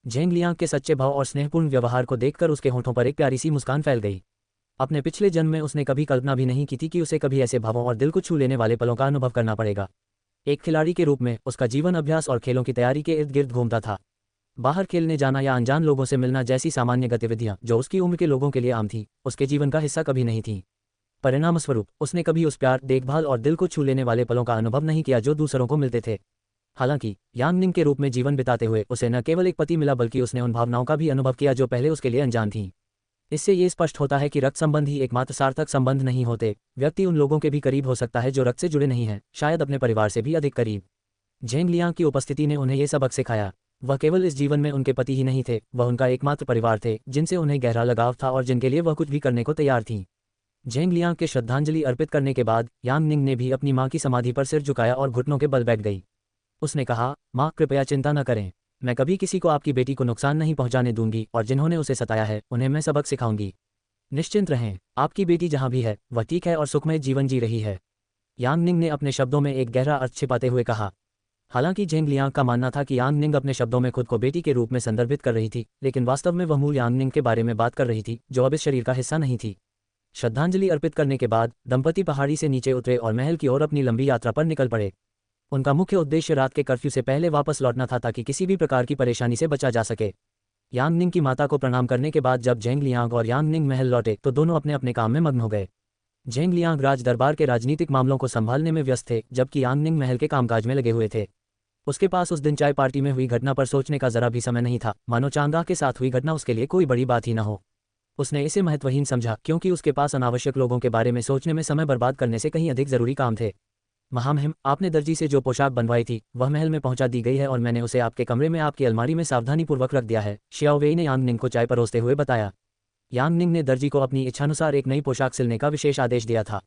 झेंग लियांग के सच्चे भाव और स्नेहपूर्ण व्यवहार को देखकर उसके होंठों पर एक प्यारी सी मुस्कान फैल गई। अपने पिछले जन्म में उसने कभी कल्पना भी नहीं की थी कि उसे कभी ऐसे भावों और दिल को छू लेने वाले पलों का अनुभव करना पड़ेगा। एक खिलाड़ी के रूप में उसका जीवन अभ्यास और खेलों की तैयारी के इर्द गिर्द घूमता था। बाहर खेलने जाना या अनजान लोगों से मिलना जैसी सामान्य गतिविधियां, जो उसकी उम्र के लोगों के लिए आम थी, उसके जीवन का हिस्सा कभी नहीं थी। परिणामस्वरूप उसने कभी उस प्यार, देखभाल और दिल को छू लेने वाले पलों का अनुभव नहीं किया जो दूसरों को मिलते थे। हालांकि यांग निंग के रूप में जीवन बिताते हुए उसे न केवल एक पति मिला, बल्कि उसने उन भावनाओं का भी अनुभव किया जो पहले उसके लिए अनजान थीं। इससे ये स्पष्ट होता है कि रक्त संबंध ही एकमात्र सार्थक संबंध नहीं होते। व्यक्ति उन लोगों के भी करीब हो सकता है जो रक्त से जुड़े नहीं हैं, शायद अपने परिवार से भी अधिक करीब। झेंग लियांग की उपस्थिति ने उन्हें ये सबक सिखाया। वह केवल इस जीवन में उनके पति ही नहीं थे, वह उनका एकमात्र परिवार थे, जिनसे उन्हें गहरा लगाव था और जिनके लिए वह कुछ भी करने को तैयार थीं। झेंग लियांग के श्रद्धांजलि अर्पित करने के बाद यांग निंग ने भी अपनी माँ की समाधि पर सिर झुकाया और घुटनों के बल बैठ गई। उसने कहा, माँ, कृपया चिंता न करें। मैं कभी किसी को आपकी बेटी को नुकसान नहीं पहुंचाने दूंगी और जिन्होंने उसे सताया है उन्हें मैं सबक सिखाऊंगी। निश्चिंत रहें, आपकी बेटी जहां भी है वह ठीक है और सुखमय जीवन जी रही है। यांग निंग ने अपने शब्दों में एक गहरा अर्थ छिपाते हुए कहा। हालांकि झेंग लियांग का मानना था कि यांग निंग अपने शब्दों में खुद को बेटी के रूप में संदर्भित कर रही थी, लेकिन वास्तव में वह मूल यांग निंग के बारे में बात कर रही थी, जो अब इस शरीर का हिस्सा नहीं थी। श्रद्धांजलि अर्पित करने के बाद दंपति पहाड़ी से नीचे उतरे और महल की ओर अपनी लंबी यात्रा पर निकल पड़े। उनका मुख्य उद्देश्य रात के कर्फ्यू से पहले वापस लौटना था, ताकि किसी भी प्रकार की परेशानी से बचा जा सके। यांग निंग की माता को प्रणाम करने के बाद जब जेंग लियांग और यांग निंग महल लौटे तो दोनों अपने अपने काम में मग्न हो गए। जेंग लियांग राज दरबार के राजनीतिक मामलों को संभालने में व्यस्त थे, जबकि यांग निंग महल के कामकाज में लगे हुए थे। उसके पास उस दिन चाय पार्टी में हुई घटना पर सोचने का जरा भी समय नहीं था, मानो चांगा के साथ हुई घटना उसके लिए कोई बड़ी बात ही न हो। उसने इसे महत्वहीन समझा क्योंकि उसके पास अनावश्यक लोगों के बारे में सोचने में समय बर्बाद करने से कहीं अधिक जरूरी काम थे। महामहिम, आपने दर्जी से जो पोशाक बनवाई थी वह महल में पहुंचा दी गई है और मैंने उसे आपके कमरे में आपकी अलमारी में सावधानीपूर्वक रख दिया है, शियाओ वेई ने यांग निंग को चाय परोसते हुए बताया। यांग निंग ने दर्जी को अपनी इच्छानुसार एक नई पोशाक सिलने का विशेष आदेश दिया था।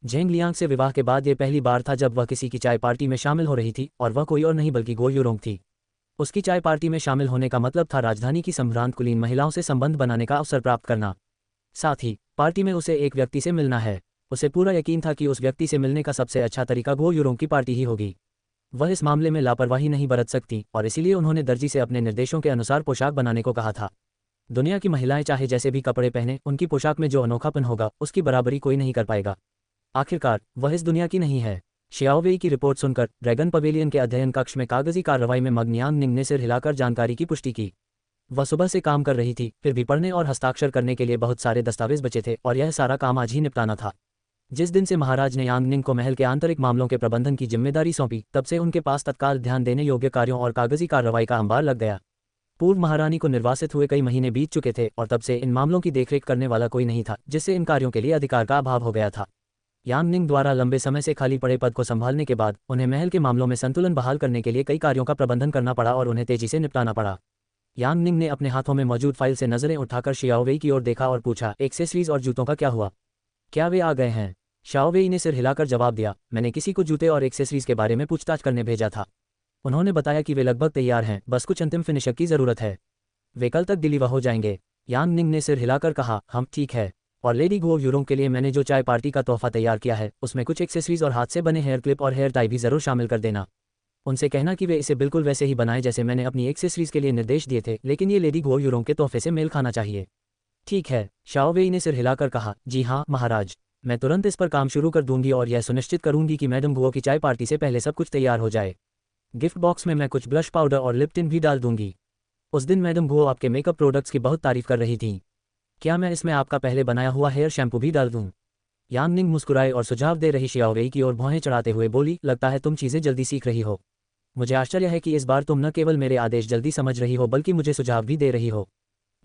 जेंग लियांग से विवाह के बाद ये पहली बार था जब वह किसी की चाय पार्टी में शामिल हो रही थी, और वह कोई और नहीं बल्कि गो यूरोंग थी। उसकी चाय पार्टी में शामिल होने का मतलब था राजधानी की संभ्रांत कुलीन महिलाओं से संबंध बनाने का अवसर प्राप्त करना। साथ ही पार्टी में उसे एक व्यक्ति से मिलना है। उसे पूरा यकीन था कि उस व्यक्ति से मिलने का सबसे अच्छा तरीका गो यूरोंग की पार्टी ही होगी। वह इस मामले में लापरवाही नहीं बरत सकती और इसीलिए उन्होंने दर्जी से अपने निर्देशों के अनुसार पोशाक बनाने को कहा था। दुनिया की महिलाएं चाहे जैसे भी कपड़े पहने, उनकी पोशाक में जो अनोखापन होगा उसकी बराबरी कोई नहीं कर पाएगा। आखिरकार वह इस दुनिया की नहीं है। शियाओ वेई की रिपोर्ट सुनकर ड्रैगन पवेलियन के अध्ययन कक्ष में कागजी कार्रवाई में मग्न यांग निंग ने सिर हिलाकर जानकारी की पुष्टि की। वह सुबह से काम कर रही थी, फिर भी पढ़ने और हस्ताक्षर करने के लिए बहुत सारे दस्तावेज बचे थे और यह सारा काम आज ही निपटाना था। जिस दिन से महाराज ने यांग निंग को महल के आंतरिक मामलों के प्रबंधन की जिम्मेदारी सौंपी, तब से उनके पास तत्काल ध्यान देने योग्य कार्यों और कागजी कार्रवाई का अंबार लग गया। पूर्व महारानी को निर्वासित हुए कई महीने बीत चुके थे और तब से इन मामलों की देखरेख करने वाला कोई नहीं था, जिससे इन कार्यों के लिए अधिकार का अभाव हो गया था। यांग निंग द्वारा लंबे समय से खाली पड़े पद को संभालने के बाद उन्हें महल के मामलों में संतुलन बहाल करने के लिए कई कार्यों का प्रबंधन करना पड़ा और उन्हें तेजी से निपटाना पड़ा। यांग निंग ने अपने हाथों में मौजूद फाइल से नजरें उठाकर शियाओ वेई की ओर देखा और पूछा, एक्सेसरीज और जूतों का क्या हुआ? क्या वे आ गए हैं? शियाओ वेई ने सिर हिलाकर जवाब दिया, मैंने किसी को जूते और एक्सेसरीज के बारे में पूछताछ करने भेजा था। उन्होंने बताया कि वे लगभग तैयार हैं, बस कुछ अंतिम फिनिशर की जरूरत है। वे कल तक डिलीवर हो जाएंगे। यांग निंग ने सिर हिलाकर कहा, हम ठीक है। और लेडी गो यूरोंग के लिए मैंने जो चाय पार्टी का तोहफा तैयार किया है उसमें कुछ एक्सेसरीज और हाथ से बने हेयर क्लिप और हेयर टाई भी जरूर शामिल कर देना। उनसे कहना कि वे इसे बिल्कुल वैसे ही बनाए जैसे मैंने अपनी एक्सेसरीज के लिए निर्देश दिए थे, लेकिन ये लेडी गो यूरोंग के तोहफे से मेल खाना चाहिए। ठीक है, शियाओ वेई ने सिर हिलाकर कहा, जी हाँ महाराज, मैं तुरंत इस पर काम शुरू कर दूंगी और यह सुनिश्चित करूंगी कि मैडम गुओ की चाय पार्टी से पहले सब कुछ तैयार हो जाए। गिफ्ट बॉक्स में मैं कुछ ब्लश पाउडर और लिप टिन भी डाल दूंगी। उस दिन मैडम गुओ आपके मेकअप प्रोडक्ट्स की बहुत तारीफ कर रही थी। क्या मैं इसमें आपका पहले बनाया हुआ हेयर शैम्पू भी डाल दूं? यांग निंग मुस्कुराए और सुझाव दे रही शियाओ वेई की ओर भौहें चढ़ाते हुए बोली, लगता है तुम चीज़ें जल्दी सीख रही हो। मुझे आश्चर्य है कि इस बार तुम न केवल मेरे आदेश जल्दी समझ रही हो बल्कि मुझे सुझाव भी दे रही हो।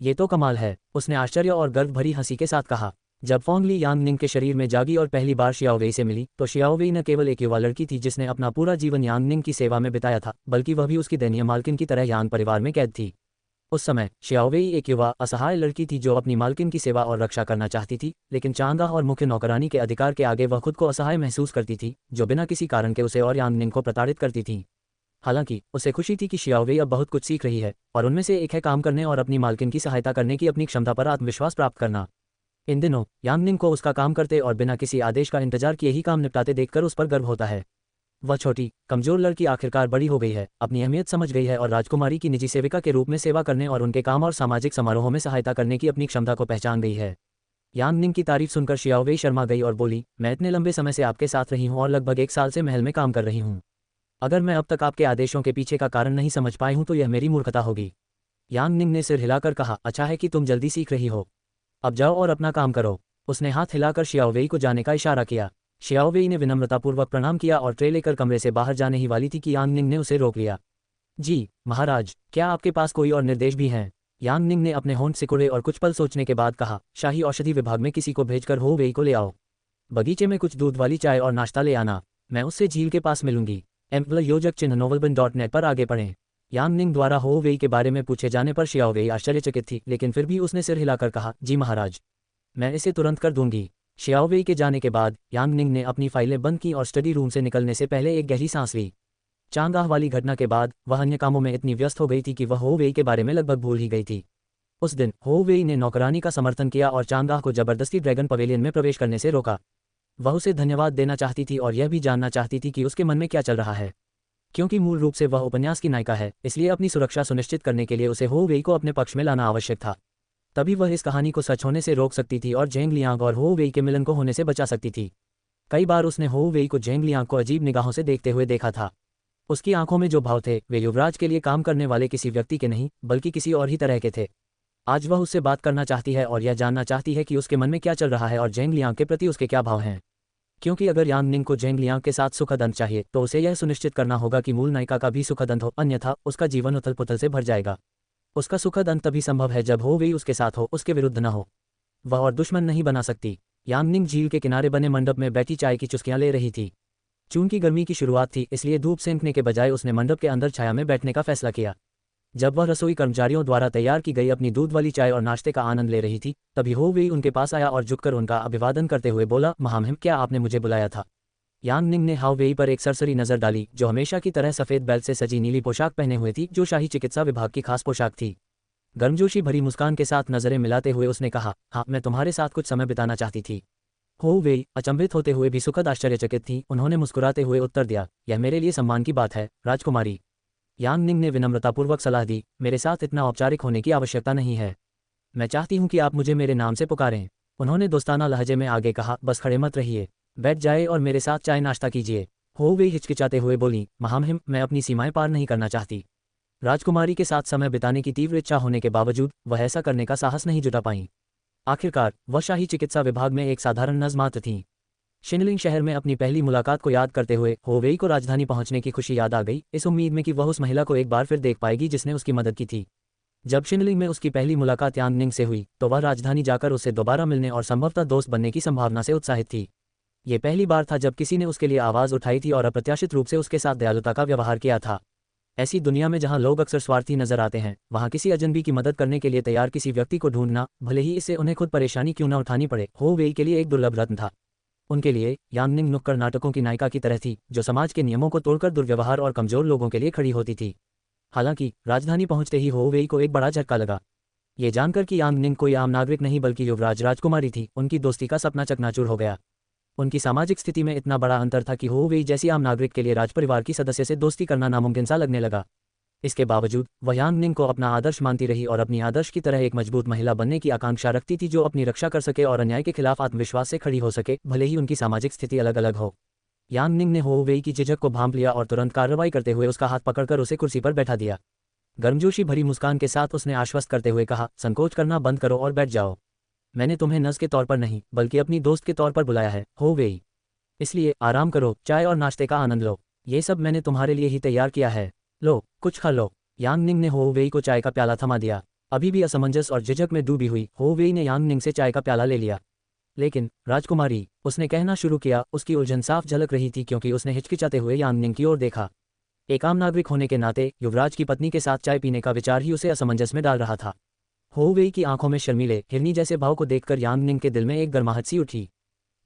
ये तो कमाल है, उसने आश्चर्य और गर्व भरी हंसी के साथ कहा। जब फोंग ली यांग निंग के शरीर में जागी और पहली बार शियाओ वेई से मिली तो शियाओ वेई न केवल एक युवा लड़की थी जिसने अपना पूरा जीवन यांग निंग की सेवा में बिताया था, बल्कि वह भी उसकी दयनीय मालकिन की तरह यांग परिवार में कैद थी। उस समय शियाओ वेई एक युवा असहाय लड़की थी जो अपनी मालकिन की सेवा और रक्षा करना चाहती थी, लेकिन चांगा और मुख्य नौकरानी के अधिकार के आगे वह खुद को असहाय महसूस करती थी, जो बिना किसी कारण के उसे और यांग निंग को प्रताड़ित करती थी। हालांकि उसे खुशी थी कि शियाओ वेई अब बहुत कुछ सीख रही है और उनमें से एक है काम करने और अपनी मालकिन की सहायता करने की अपनी क्षमता पर आत्मविश्वास प्राप्त करना। इन दिनों यांग निंग को उसका काम करते और बिना किसी आदेश का इंतजार किए ही काम निपटाते देखकर उस पर गर्व होता है। वह छोटी कमजोर लड़की आखिरकार बड़ी हो गई है, अपनी अहमियत समझ गई है और राजकुमारी की निजी सेविका के रूप में सेवा करने और उनके काम और सामाजिक समारोहों में सहायता करने की अपनी क्षमता को पहचान गई है। यांग निंग की तारीफ सुनकर शियाओ वेई शर्मा गई और बोली, मैं इतने लंबे समय से आपके साथ रही हूँ और लगभग 1 साल से महल में काम कर रही हूँ। अगर मैं अब तक आपके आदेशों के पीछे का कारण नहीं समझ पाई हूँ तो यह मेरी मूर्खता होगी। यांग निंग ने सिर हिलाकर कहा, अच्छा है कि तुम जल्दी सीख रही हो। अब जाओ और अपना काम करो। उसने हाथ हिलाकर शियाओ वेई को जाने का इशारा किया। शियाओ वेई ने विनम्रतापूर्वक प्रणाम किया और ट्रे लेकर कमरे से बाहर जाने ही वाली थी कि यांग निंग ने उसे रोक लिया। जी महाराज, क्या आपके पास कोई और निर्देश भी हैं? यांग निंग ने अपने होंठ सिकुड़े और कुछ पल सोचने के बाद कहा, शाही औषधि विभाग में किसी को भेजकर हो वेई को ले आओ। बगीचे में कुछ दूध वाली चाय और नाश्ता ले आना। मैं उससे झील के पास मिलूंगी। योजक चिन्ह novelbin.net पर आगे पढ़ें। यांग निंग द्वारा हो वेई के बारे में पूछे जाने पर शियाओ वेई आश्चर्यचकित थी, लेकिन फिर भी उसने सिर हिलाकर कहा, जी महाराज, मैं इसे तुरंत कर दूंगी। शियाओ वेई के जाने के बाद यांग निंग ने अपनी फाइलें बंद की और स्टडी रूम से निकलने से पहले एक गहरी सांस ली। चांगाह वाली घटना के बाद वह अन्य कामों में इतनी व्यस्त हो गई थी कि वह हो वेई के बारे में लगभग भूल ही गई थी। उस दिन हो वेई ने नौकरानी का समर्थन किया और चांगाह को जबरदस्ती ड्रैगन पवेलियन में प्रवेश करने से रोका। वह उसे धन्यवाद देना चाहती थी और यह भी जानना चाहती थी कि उसके मन में क्या चल रहा है। क्योंकि मूल रूप से वह उपन्यास की नायिका है, इसलिए अपनी सुरक्षा सुनिश्चित करने के लिए उसे हो वेई को अपने पक्ष में लाना आवश्यक था। तभी वह इस कहानी को सच होने से रोक सकती थी और जेंग लियांग और हो वेई के मिलन को होने से बचा सकती थी। कई बार उसने हो वेई को जेंग लियांग को अजीब निगाहों से देखते हुए देखा था। उसकी आंखों में जो भाव थे वे युवराज के लिए काम करने वाले किसी व्यक्ति के नहीं बल्कि किसी और ही तरह के थे। आज वह उससे बात करना चाहती है और यह जानना चाहती है कि उसके मन में क्या चल रहा है और जेंग लियांग के प्रति उसके क्या भाव हैं। क्योंकि अगर यांग निंग को जेंग लियांग के साथ सुखद अंत चाहिए तो उसे यह सुनिश्चित करना होगा कि मूल नायिका का भी सुखद अंत हो, अन्यथा उसका जीवन उथल पुथल से भर जाएगा। उसका सुखद अंत तभी संभव है जब हो वेई उसके साथ हो, उसके विरुद्ध न हो। वह और दुश्मन नहीं बना सकती। यांग निंग झील के किनारे बने मंडप में बैठी चाय की चुस्कियां ले रही थी। जून की गर्मी की शुरुआत थी, इसलिए धूप सेंकने के बजाय उसने मंडप के अंदर छाया में बैठने का फैसला किया। जब वह रसोई कर्मचारियों द्वारा तैयार की गई अपनी दूध वाली चाय और नाश्ते का आनंद ले रही थी, तभी हो वेई उनके पास आया और झुककर उनका अभिवादन करते हुए बोला, महामहिम, क्या आपने मुझे बुलाया था? यांग निंग ने हाव वेई पर एक सरसरी नजर डाली, जो हमेशा की तरह सफेद बेल्ट से सजी नीली पोशाक पहने हुए थी, जो शाही चिकित्सा विभाग की खास पोशाक थी। गर्मजोशी भरी मुस्कान के साथ नजरें मिलाते हुए उसने कहा, हाँ, मैं तुम्हारे साथ कुछ समय बिताना चाहती थी। हो वेई अचंभित होते हुए भी सुखद आश्चर्यचकित थी। उन्होंने मुस्कुराते हुए उत्तर दिया, यह मेरे लिए सम्मान की बात है, राजकुमारी। यांग निंग ने विनम्रतापूर्वक सलाह दी, मेरे साथ इतना औपचारिक होने की आवश्यकता नहीं है। मैं चाहती हूँ कि आप मुझे मेरे नाम से पुकारें। उन्होंने दोस्ताना लहजे में आगे कहा, बस खड़े मत रहिए, बैठ जाए और मेरे साथ चाय नाश्ता कीजिए। हो वेई हिचकिचाते हुए बोली, महामहिम, मैं अपनी सीमाएं पार नहीं करना चाहती। राजकुमारी के साथ समय बिताने की तीव्र इच्छा होने के बावजूद वह ऐसा करने का साहस नहीं जुटा पाई। आखिरकार वह शाही चिकित्सा विभाग में एक साधारण नर्स मात्र थीं। शिनलिंग शहर में अपनी पहली मुलाकात को याद करते हुए हो वेई को राजधानी पहुंचने की खुशी याद आ गई, इस उम्मीद में कि वह उस महिला को एक बार फिर देख पाएगी जिसने उसकी मदद की थी। जब शिनलिंग में उसकी पहली मुलाकात यांग निंग से हुई तो वह राजधानी जाकर उससे दोबारा मिलने और संभवतः दोस्त बनने की संभावना से उत्साहित थी। ये पहली बार था जब किसी ने उसके लिए आवाज़ उठाई थी और अप्रत्याशित रूप से उसके साथ दयालुता का व्यवहार किया था। ऐसी दुनिया में जहां लोग अक्सर स्वार्थी नजर आते हैं, वहां किसी अजनबी की मदद करने के लिए तैयार किसी व्यक्ति को ढूंढना, भले ही इससे उन्हें खुद परेशानी क्यों न उठानी पड़े, हो वेई के लिए एक दुर्लभ रत्न था। उनके लिए यांग निंग नुक्कड़ नाटकों की नायिका की तरह थी, जो समाज के नियमों को तोड़कर दुर्व्यवहार और कमजोर लोगों के लिए खड़ी होती थी। हालांकि राजधानी पहुंचते ही हो वेई को एक बड़ा झटका लगा। ये जानकर कि यांग निंग कोई आम नागरिक नहीं बल्कि युवराज राजकुमारी थी, उनकी दोस्ती का सपना चकनाचूर हो गया। उनकी सामाजिक स्थिति में इतना बड़ा अंतर था कि हो वेई जैसी आम नागरिक के लिए राजपरिवार की सदस्य से दोस्ती करना नामुमकिन सा लगने लगा। इसके बावजूद वह यांग निंग को अपना आदर्श मानती रही और अपनी आदर्श की तरह एक मजबूत महिला बनने की आकांक्षा रखती थी, जो अपनी रक्षा कर सके और अन्याय के खिलाफ आत्मविश्वास से खड़ी हो सके, भले ही उनकी सामाजिक स्थिति अलग अलग हो। यांग निंग ने हो वेई की झिझक को भांप लिया और तुरंत कार्रवाई करते हुए उसका हाथ पकड़कर उसे कुर्सी पर बैठा दिया। गर्मजोशी भरी मुस्कान के साथ उसने आश्वस्त करते हुए कहा, संकोच करना बंद करो और बैठ जाओ। मैंने तुम्हें नर्स के तौर पर नहीं बल्कि अपनी दोस्त के तौर पर बुलाया है, हो वेई। इसलिए आराम करो, चाय और नाश्ते का आनंद लो। ये सब मैंने तुम्हारे लिए ही तैयार किया है। लो, कुछ खा लो। यांग निंग ने हो वेई को चाय का प्याला थमा दिया। अभी भी असमंजस और झिझक में डूबी हुई हो वेई ने यांग निंग से चाय का प्याला ले लिया। लेकिन राजकुमारी, उसने कहना शुरू किया, उसकी उलझन साफ झलक रही थी क्योंकि उसने हिचकिचाते हुए यांग निंग की ओर देखा। एक आम नागरिक होने के नाते युवराज की पत्नी के साथ चाय पीने का विचार ही उसे असमंजस में डाल रहा था। हो वेई की आंखों में शर्मीले हिरनी जैसे भाव को देखकर यांग निंग के दिल में एक गर्माहट सी उठी।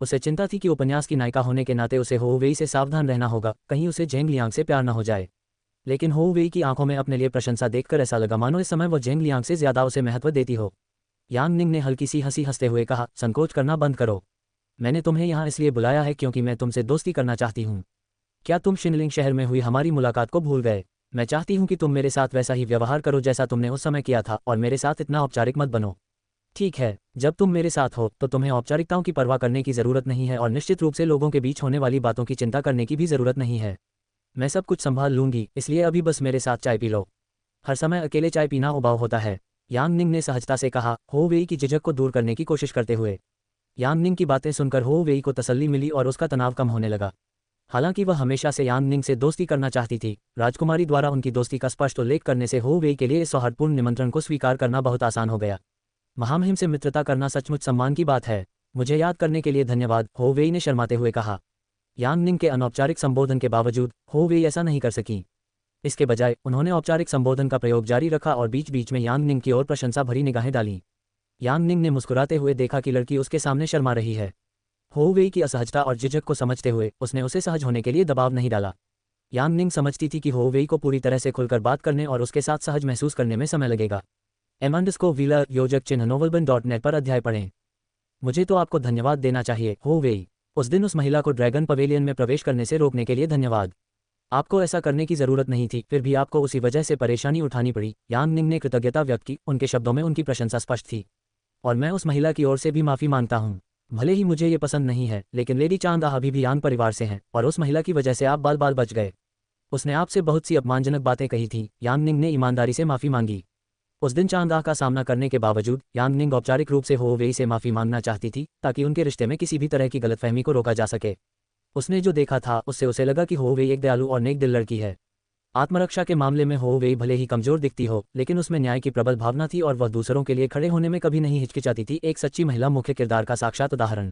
उसे चिंता थी कि उपन्यास की नायिका होने के नाते उसे हो वेई से सावधान रहना होगा, कहीं उसे जेंग लियांग से प्यार न हो जाए। लेकिन हो वेई की आंखों में अपने लिए प्रशंसा देखकर ऐसा लगा मानो इस समय वो जेंग लियांग से ज्यादा उसे महत्व देती हो। यांग निंग ने हल्की सी हंसी हंसते हुए कहा, संकोच करना बंद करो। मैंने तुम्हें यहाँ इसलिए बुलाया है क्योंकि मैं तुमसे दोस्ती करना चाहती हूँ। क्या तुम शिनलिंग शहर में हुई हमारी मुलाकात को भूल गए? मैं चाहती हूँ कि तुम मेरे साथ वैसा ही व्यवहार करो जैसा तुमने उस समय किया था और मेरे साथ इतना औपचारिक मत बनो। ठीक है, जब तुम मेरे साथ हो तो तुम्हें औपचारिकताओं की परवाह करने की जरूरत नहीं है और निश्चित रूप से लोगों के बीच होने वाली बातों की चिंता करने की भी जरूरत नहीं है। मैं सब कुछ संभाल लूंगी, इसलिए अभी बस मेरे साथ चाय पी लो। हर समय अकेले चाय पीना उबाऊ होता है, यांग निंग ने सहजता से कहा, हो वेई की झिझक को दूर करने की कोशिश करते हुए। यांग निंग की बातें सुनकर हो वेई को तसल्ली मिली और उसका तनाव कम होने लगा। हालांकि वह हमेशा से यांग निंग से दोस्ती करना चाहती थी, राजकुमारी द्वारा उनकी दोस्ती का स्पष्ट उल्लेख करने से हो वेई के लिए इस सौहार्दपूर्ण निमंत्रण को स्वीकार करना बहुत आसान हो गया। महामहिम से मित्रता करना सचमुच सम्मान की बात है। मुझे याद करने के लिए धन्यवाद, हो वेई ने शर्माते हुए कहा। यांग निंग के अनौपचारिक संबोधन के बावजूद हो वेई ऐसा नहीं कर सकी। इसके बजाय उन्होंने औपचारिक संबोधन का प्रयोग जारी रखा और बीच बीच में यांग निंग की ओर प्रशंसा भरी निगाहें डाली। यांग निंग ने मुस्कुराते हुए देखा कि लड़की उसके सामने शर्मा रही है। हो वेई की असहजता और झिझक को समझते हुए उसने उसे सहज होने के लिए दबाव नहीं डाला। यांग निंग समझती थी कि हो वेई को पूरी तरह से खुलकर बात करने और उसके साथ सहज महसूस करने में समय लगेगा। एमंडस्को व्हीलर योजक चिन्ह novelban.net पर अध्याय पढ़ें। मुझे तो आपको धन्यवाद देना चाहिए, हो वेई। उस दिन उस महिला को ड्रैगन पवेलियन में प्रवेश करने से रोकने के लिए धन्यवाद। आपको ऐसा करने की जरूरत नहीं थी, फिर भी आपको उसी वजह से परेशानी उठानी पड़ी। यांग निंग ने कृतज्ञता व्यक्त की, उनके शब्दों में उनकी प्रशंसा स्पष्ट थी। और मैं उस महिला की ओर से भी माफी मांगता हूँ। भले ही मुझे ये पसंद नहीं है, लेकिन लेडी चांदा अभी भी यांग परिवार से हैं और उस महिला की वजह से आप बाल बाल बच गए। उसने आपसे बहुत सी अपमानजनक बातें कही थीं। यांग निंग ने ईमानदारी से माफ़ी मांगी। उस दिन चांगा का सामना करने के बावजूद यांग निंग औपचारिक रूप से हो वेई से माफ़ी मांगना चाहती थी ताकि उनके रिश्ते में किसी भी तरह की गलतफहमी को रोका जा सके। उसने जो देखा था उससे उसे लगा कि हो वेई एक दयालु और नेक दिल लड़की है। आत्मरक्षा के मामले में हो वेई भले ही कमज़ोर दिखती हो, लेकिन उसमें न्याय की प्रबल भावना थी और वह दूसरों के लिए खड़े होने में कभी नहीं हिचकिचाती थी। एक सच्ची महिला मुख्य किरदार का साक्षात उदाहरण।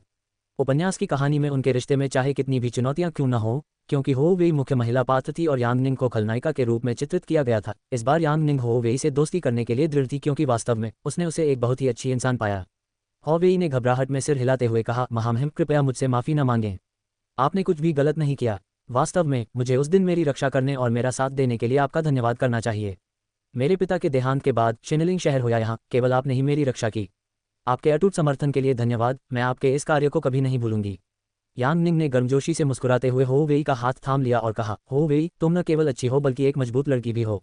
उपन्यास की कहानी में उनके रिश्ते में चाहे कितनी भी चुनौतियां क्यों न हो, क्योंकि हो वेई मुख्य महिला पात्र थी और यांग निंग को खलनायिका के रूप में चित्रित किया गया था, इस बार यांग निंग हो वेई से दोस्ती करने के लिए दृढ़ थी क्योंकि वास्तव में उसने उसे एक बहुत ही अच्छी इंसान पाया। हो वेई ने घबराहट में सिर हिलाते हुए कहा, महामहिम कृपया मुझसे माफ़ी न मांगें। आपने कुछ भी गलत नहीं किया। वास्तव में मुझे उस दिन मेरी रक्षा करने और मेरा साथ देने के लिए आपका धन्यवाद करना चाहिए। मेरे पिता के देहांत के बाद शिनलिंग शहर होया यहाँ केवल आपने ही मेरी रक्षा की। आपके अटूट समर्थन के लिए धन्यवाद, मैं आपके इस कार्य को कभी नहीं भूलूंगी। यांग निंग ने गर्मजोशी से मुस्कुराते हुए हो वेई का हाथ थाम लिया और कहा, हो वेई, तुम न केवल अच्छी हो बल्कि एक मजबूत लड़की भी हो।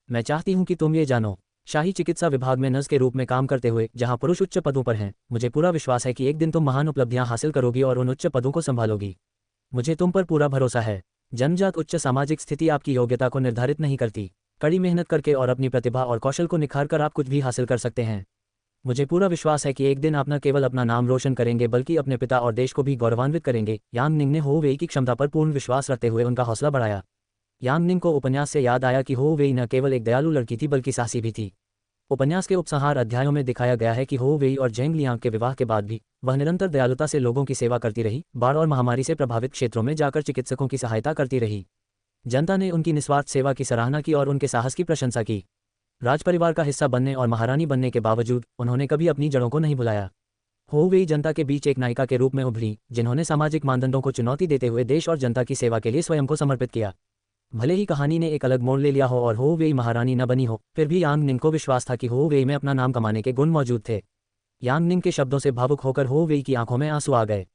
मैं चाहती हूं कि तुम ये जानो, शाही चिकित्सा विभाग में नर्स के रूप में काम करते हुए जहां पुरुष उच्च पदों पर हैं, मुझे पूरा विश्वास है कि एक दिन तुम महान उपलब्धियां हासिल करोगी और उन उच्च पदों को संभालोगी। मुझे तुम पर पूरा भरोसा है। जन्मजात उच्च सामाजिक स्थिति आपकी योग्यता को निर्धारित नहीं करती। कड़ी मेहनत करके और अपनी प्रतिभा और कौशल को निखार कर आप कुछ भी हासिल कर सकते हैं। मुझे पूरा विश्वास है कि एक दिन आप न केवल अपना नाम रोशन करेंगे बल्कि अपने पिता और देश को भी गौरवान्वित करेंगे। यांग निंग ने हो वेई की क्षमता पर पूर्ण विश्वास रखते हुए उनका हौसला बढ़ाया। यांग निंग को उपन्यास से याद आया कि हो वेई न केवल एक दयालु लड़की थी बल्कि साहसी भी थी। उपन्यास के उपसंहार अध्यायों में दिखाया गया है कि हो वेई और जेंग लियांग के विवाह के बाद भी वह निरंतर दयालुता से लोगों की सेवा करती रही, बाढ़ और महामारी से प्रभावित क्षेत्रों में जाकर चिकित्सकों की सहायता करती रही। जनता ने उनकी निस्वार्थ सेवा की सराहना की और उनके साहस की प्रशंसा की। राजपरिवार का हिस्सा बनने और महारानी बनने के बावजूद उन्होंने कभी अपनी जड़ों को नहीं भुलाया। हो वेई जनता के बीच एक नायिका के रूप में उभरी, जिन्होंने सामाजिक मानदंडों को चुनौती देते हुए देश और जनता की सेवा के लिए स्वयं को समर्पित किया। भले ही कहानी ने एक अलग मोड़ ले लिया हो और हो वेई महारानी न बनी हो, फिर भी यांग निंग को विश्वास था कि हो वेई में अपना नाम कमाने के गुण मौजूद थे। यांग निंग के शब्दों से भावुक होकर हो वेई की आंखों में आंसू आ गए।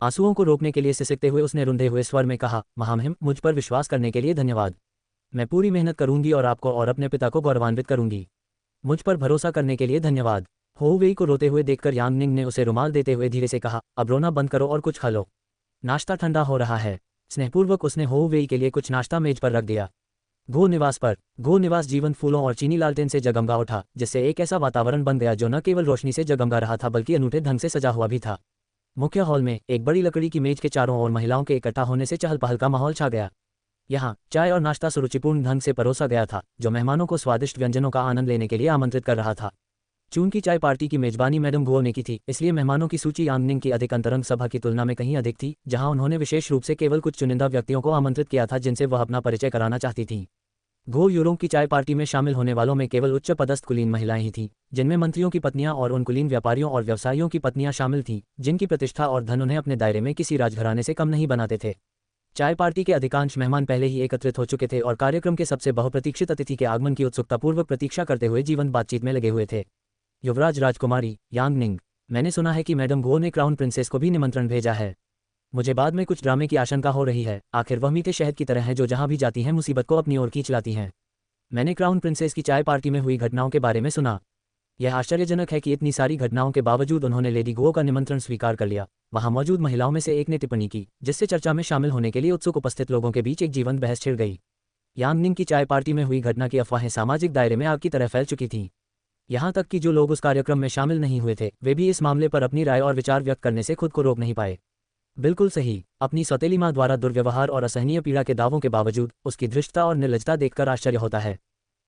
आंसुओं को रोकने के लिए सिसकते हुए उसने रुंधे हुए स्वर में कहा, महामहिम, मुझ पर विश्वास करने के लिए धन्यवाद। मैं पूरी मेहनत करूंगी और आपको और अपने पिता को गौरवान्वित करूंगी। मुझ पर भरोसा करने के लिए धन्यवाद। हो वेई को रोते हुए देखकर यांग निंग ने उसे रुमाल देते हुए धीरे से कहा, अब रोना बंद करो और कुछ खा लो। नाश्ता ठंडा हो रहा है। स्नेहपूर्वक उसने हो वेई के लिए कुछ नाश्ता मेज पर रख दिया। घो निवास जीवंत फूलों और चीनी लालटेन से जगमगा उठा, जिससे एक ऐसा वातावरण बन गया जो न केवल रोशनी से जगमगा रहा था बल्कि अनूठे ढंग से सजा हुआ भी था। मुख्य हॉल में एक बड़ी लकड़ी की मेज के चारों ओर महिलाओं के इकट्ठा होने से चहल पहल का माहौल छा गया। यहाँ चाय और नाश्ता सुरुचिपूर्ण ढंग से परोसा गया था, जो मेहमानों को स्वादिष्ट व्यंजनों का आनंद लेने के लिए आमंत्रित कर रहा था। चूंकि चाय पार्टी की मेजबानी मैडम गुओ ने की थी, इसलिए मेहमानों की सूची यांग निंग की अधिक अंतरंग सभा की तुलना में कहीं अधिक थी, जहां उन्होंने विशेष रूप से केवल कुछ चुनिंदा व्यक्तियों को आमंत्रित किया था जिनसे वह अपना परिचय कराना चाहती थीं। घो यूरों की चाय पार्टी में शामिल होने वालों में केवल उच्च पदस्थ कुलीन महिलाएं ही थीं, जिनमें मंत्रियों की पत्नियां और उन कुलीन व्यापारियों और व्यवसायियों की पत्नियां शामिल थीं, जिनकी प्रतिष्ठा और धन उन्हें अपने दायरे में किसी राजघराने से कम नहीं बनाते थे। चाय पार्टी के अधिकांश मेहमान पहले ही एकत्रित हो चुके थे और कार्यक्रम के सबसे बहुप्रतीक्षित अतिथि के आगमन की उत्सुकतापूर्वक प्रतीक्षा करते हुए जीवंत बातचीत में लगे हुए थे। युवराज राजकुमारी यांग निंग, मैंने सुना है कि मैडम गुओ ने क्राउन प्रिंसेस को भी निमंत्रण भेजा है। मुझे बाद में कुछ ड्रामे की आशंका हो रही है। आखिर वह मीठे शहद की तरह है जो जहां भी जाती हैं मुसीबत को अपनी ओर खींच लाती हैं। मैंने क्राउन प्रिंसेस की चाय पार्टी में हुई घटनाओं के बारे में सुना। यह आश्चर्यजनक है कि इतनी सारी घटनाओं के बावजूद उन्होंने लेडी गुओ का निमंत्रण स्वीकार कर लिया। वहां मौजूद महिलाओं में से एक ने टिप्पणी की, जिससे चर्चा में शामिल होने के लिए उत्सुक उपस्थित लोगों के बीच एक जीवंत बहस छिड़ गई। यांग निंग की चाय पार्टी में हुई घटना की अफवाहें सामाजिक दायरे में आग की तरह फैल चुकी थीं। यहाँ तक कि जो लोग उस कार्यक्रम में शामिल नहीं हुए थे, वे भी इस मामले पर अपनी राय और विचार व्यक्त करने से खुद को रोक नहीं पाए। बिल्कुल सही, अपनी सौतेली मां द्वारा दुर्व्यवहार और असहनीय पीड़ा के दावों के बावजूद उसकी धृष्टता और निर्लजता देखकर आश्चर्य होता है।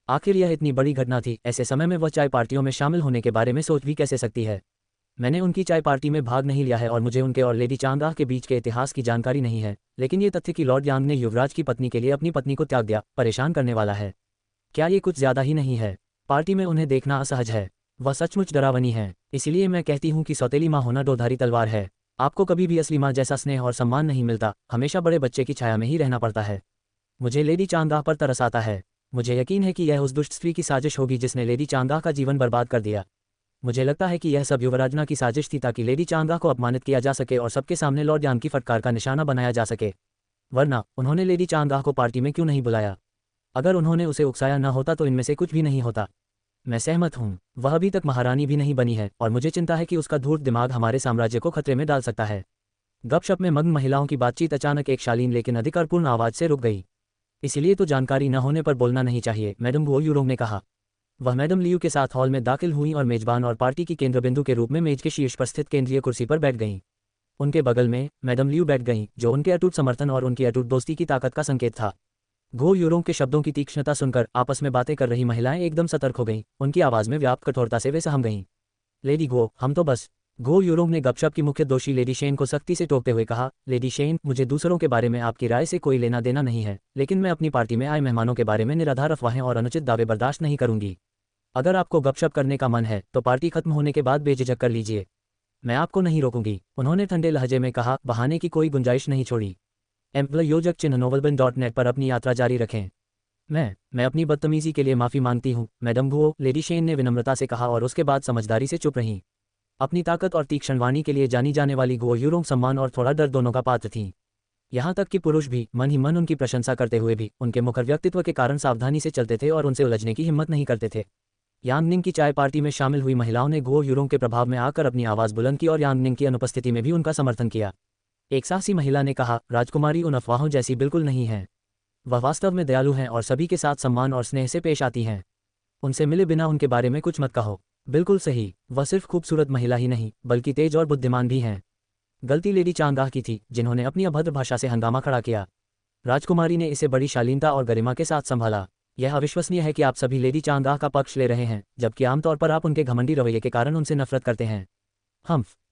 आखिर यह इतनी बड़ी घटना थी, ऐसे समय में वह चाय पार्टियों में शामिल होने के बारे में सोच भी कैसे सकती है। मैंने उनकी चाय पार्टी में भाग नहीं लिया है और मुझे उनके और लेडी चांगा के बीच के इतिहास की जानकारी नहीं है, लेकिन ये तथ्य कि लॉर्ड यांग ने युवराज की पत्नी के लिए अपनी पत्नी को त्याग दिया, परेशान करने वाला है। क्या ये कुछ ज्यादा ही नहीं है? पार्टी में उन्हें देखना असहज है। वह सचमुच डरावनी है। इसलिए मैं कहती हूँ कि सौतेली माँ होना दोधारी तलवार है। आपको कभी भी असली माँ जैसा स्नेह और सम्मान नहीं मिलता, हमेशा बड़े बच्चे की छाया में ही रहना पड़ता है। मुझे लेडी चांगाह पर तरस आता है। मुझे यकीन है कि यह उस दुष्ट स्त्री की साजिश होगी जिसने लेडी चांगाह का जीवन बर्बाद कर दिया। मुझे लगता है कि यह सब युवराजना की साजिश थी ताकि लेडी चांगाह को अपमानित किया जा सके और सबके सामने लॉर्ड यांग की फटकार का निशाना बनाया जा सके। वरना उन्होंने लेडी चांगाह को पार्टी में क्यों नहीं बुलाया? अगर उन्होंने उसे उकसाया न होता तो इनमें से कुछ भी नहीं होता। मैं सहमत हूँ, वह अभी तक महारानी भी नहीं बनी है और मुझे चिंता है कि उसका धूर्त दिमाग हमारे साम्राज्य को खतरे में डाल सकता है। गपशप में मग्न महिलाओं की बातचीत अचानक एक शालीन लेकिन अधिकारपूर्ण आवाज से रुक गई। इसलिए तो जानकारी न होने पर बोलना नहीं चाहिए, मैडम गुओ यूरोंग ने कहा। वह मैडम लियू के साथ हॉल में दाखिल हुई और मेजबान और पार्टी की केंद्रबिंदु के रूप में मेज के शीर्ष पर स्थित केंद्रीय कुर्सी पर बैठ गईं। उनके बगल में मैडम लियू बैठ गईं, जो उनके अटूट समर्थन और उनकी अटूट दोस्ती की ताकत का संकेत था। गुओ यूरोंग के शब्दों की तीक्ष्णता सुनकर आपस में बातें कर रही महिलाएं एकदम सतर्क हो गईं। उनकी आवाज में व्याप्त कठोरता से वे सहम गईं। लेडी गुओ, हम तो बस। गुओ यूरोंग ने गपशप की मुख्य दोषी लेडी शेन को सख्ती से टोकते हुए कहा, लेडी शेन, मुझे दूसरों के बारे में आपकी राय से कोई लेना देना नहीं है, लेकिन मैं अपनी पार्टी में आए मेहमानों के बारे में निराधार अफवाहें और अनुचित दावे बर्दाश्त नहीं करूंगी। अगर आपको गपशप करने का मन है तो पार्टी खत्म होने के बाद बेझिझक कर लीजिए, मैं आपको नहीं रोकूंगी। उन्होंने ठंडे लहजे में कहा, बहाने की कोई गुंजाइश नहीं छोड़ी। एम्प्लॉयोजक चिन्ह novelbin.net पर अपनी यात्रा जारी रखें। मैं अपनी बदतमीजी के लिए माफ़ी मांगती हूँ, मैडम गुओ, लेडी शेन ने विनम्रता से कहा और उसके बाद समझदारी से चुप रहीं। अपनी ताकत और तीक्ष्ण वाणी के लिए जानी जाने वाली गुओ यूरोंग सम्मान और थोड़ा डर दोनों का पात्र थीं। यहाँ तक कि पुरुष भी मन ही मन उनकी प्रशंसा करते हुए भी उनके मुखर व्यक्तित्व के कारण सावधानी से चलते थे और उनसे उलझने की हिम्मत नहीं करते थे। यांगनिंग की चाय पार्टी में शामिल हुई महिलाओं ने गुओ यूरोंग के प्रभाव में आकर अपनी आवाज़ बुलंद की और यांगनिंग की अनुपस्थिति में भी उनका समर्थन किया। एक साहसी महिला ने कहा, राजकुमारी उन अफवाहों जैसी बिल्कुल नहीं है। वह वास्तव में दयालु हैं और सभी के साथ सम्मान और स्नेह से पेश आती हैं। उनसे मिले बिना उनके बारे में कुछ मत कहो। बिल्कुल सही, वह सिर्फ खूबसूरत महिला ही नहीं बल्कि तेज और बुद्धिमान भी हैं। गलती लेडी चांगाह की थी, जिन्होंने अपनी अभद्र भाषा से हंगामा खड़ा किया। राजकुमारी ने इसे बड़ी शालीनता और गरिमा के साथ संभाला। यह अविश्वसनीय है कि आप सभी लेडी चांगाह का पक्ष ले रहे हैं, जबकि आमतौर पर आप उनके घमंडी रवैये के कारण उनसे नफरत करते हैं।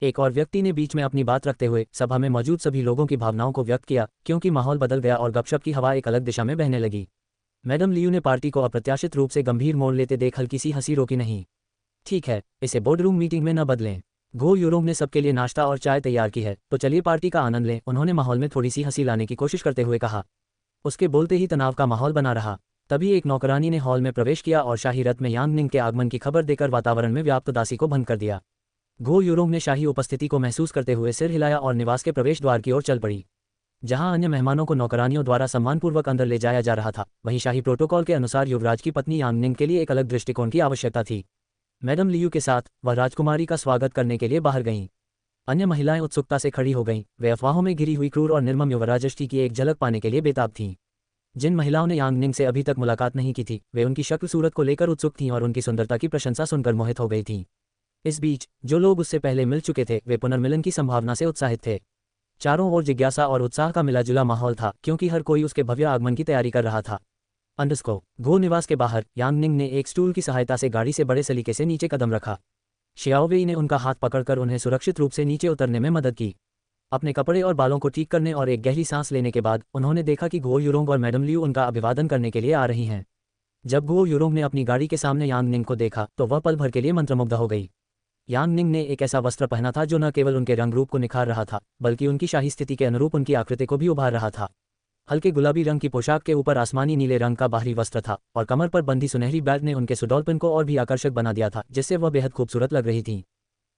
एक और व्यक्ति ने बीच में अपनी बात रखते हुए सभा में मौजूद सभी लोगों की भावनाओं को व्यक्त किया, क्योंकि माहौल बदल गया और गपशप की हवा एक अलग दिशा में बहने लगी। मैडम लियू ने पार्टी को अप्रत्याशित रूप से गंभीर मोड़ लेते देख हल्की सी हंसी रोकी नहीं। ठीक है, इसे बोर्डरूम मीटिंग में न बदलें। गुओ यूरोंग ने सबके लिए नाश्ता और चाय तैयार की है, तो चलिए पार्टी का आनंद लें, उन्होंने माहौल में थोड़ी सी हंसी लाने की कोशिश करते हुए कहा। उसके बोलते ही तनाव का माहौल बना रहा। तभी एक नौकरानी ने हॉल में प्रवेश किया और शाही रथ में यांगनिंग के आगमन की खबर देकर वातावरण में व्याप्त उदासी को भंग कर दिया। गुओ यूरोंग ने शाही उपस्थिति को महसूस करते हुए सिर हिलाया और निवास के प्रवेश द्वार की ओर चल पड़ी। जहां अन्य मेहमानों को नौकरानियों द्वारा सम्मानपूर्वक अंदर ले जाया जा रहा था, वहीं शाही प्रोटोकॉल के अनुसार युवराज की पत्नी यांगनिंग के लिए एक अलग दृष्टिकोण की आवश्यकता थी। मैडम लियू के साथ वह राजकुमारी का स्वागत करने के लिए बाहर गईं। अन्य महिलाएं उत्सुकता से खड़ी हो गईं। वे अफवाहों में घिरी हुई क्रूर और निर्मम युवराजष्टी की एक झलक पाने के लिए बेताब थीं। जिन महिलाओं ने यांगनिंग से अभी तक मुलाकात नहीं की थी, वे उनकी शक्ल सूरत को लेकर उत्सुक थीं और उनकी सुंदरता की प्रशंसा सुनकर मोहित हो गई थीं। इस बीच जो लोग उससे पहले मिल चुके थे, वे पुनर्मिलन की संभावना से उत्साहित थे। चारों ओर जिज्ञासा और उत्साह का मिलाजुला माहौल था, क्योंकि हर कोई उसके भव्य आगमन की तैयारी कर रहा था। गुओ निवास के बाहर यांगनिंग ने एक स्टूल की सहायता से गाड़ी से बड़े सलीके से नीचे कदम रखा। शियाओवेई ने उनका हाथ पकड़कर उन्हें सुरक्षित रूप से नीचे उतरने में मदद की। अपने कपड़े और बालों को ठीक करने और एक गहरी सांस लेने के बाद उन्होंने देखा कि गुओ यूरोंग और मैडम लियू उनका अभिवादन करने के लिए आ रही हैं। जब गुओ यूरोंग ने अपनी गाड़ी के सामने यांगनिंग को देखा तो वह पल भर के लिए मंत्रमुग्ध हो गई। यांगनिंग ने एक ऐसा वस्त्र पहना था जो न केवल उनके रंग रूप को निखार रहा था, बल्कि उनकी शाही स्थिति के अनुरूप उनकी आकृति को भी उभार रहा था। हल्के गुलाबी रंग की पोशाक के ऊपर आसमानी नीले रंग का बाहरी वस्त्र था और कमर पर बंधी सुनहरी बेल्ट ने उनके सुडौलपन को और भी आकर्षक बना दिया था, जिससे वह बेहद खूबसूरत लग रही थीं।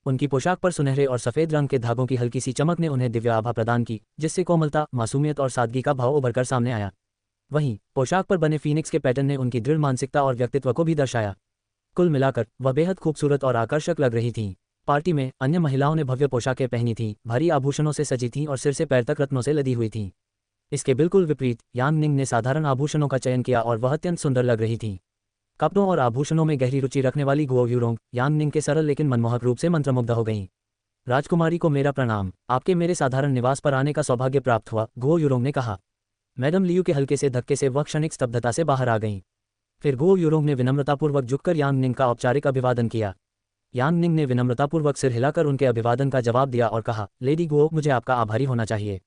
उनकी पोशाक पर सुनहरे और सफ़ेद रंग के धागों की हल्की सी चमक ने उन्हें दिव्य आभा प्रदान की, जिससे कोमलता, मासूमियत और सादगी का भाव उभरकर सामने आया। वहीं पोशाक पर बने फीनिक्स के पैटर्न ने उनकी दृढ़ मानसिकता और व्यक्तित्व को भी दर्शाया। कुल मिलाकर वह बेहद खूबसूरत और आकर्षक लग रही थीं। पार्टी में अन्य महिलाओं ने भव्य पोशाकें पहनी थीं, भारी आभूषणों से सजी थीं और सिर से पैर तक रत्नों से लदी हुई थीं। इसके बिल्कुल विपरीत यांगनिंग ने साधारण आभूषणों का चयन किया और वह अत्यंत सुंदर लग रही थीं। कपड़ों और आभूषणों में गहरी रुचि रखने वाली गुओ यूरोंग यांगनिंग के सरल लेकिन मनमोहक रूप से मंत्रमुग्ध हो गईं। राजकुमारी को मेरा प्रणाम, आपके मेरे साधारण निवास पर आने का सौभाग्य प्राप्त हुआ, गुओ यूरोंग ने कहा। मैडम लियू के हल्के से धक्के से वह क्षणिक स्तब्धता से बाहर आ गईं। फिर गुओ यूरोंग ने विनम्रतापूर्वक झुककर यांगनिंग का औपचारिक अभिवादन किया। यांगनिंग ने विनम्रतापूर्वक सिर हिलाकर उनके अभिवादन का जवाब दिया और कहा, लेडी गुओ, मुझे आपका आभारी होना चाहिए।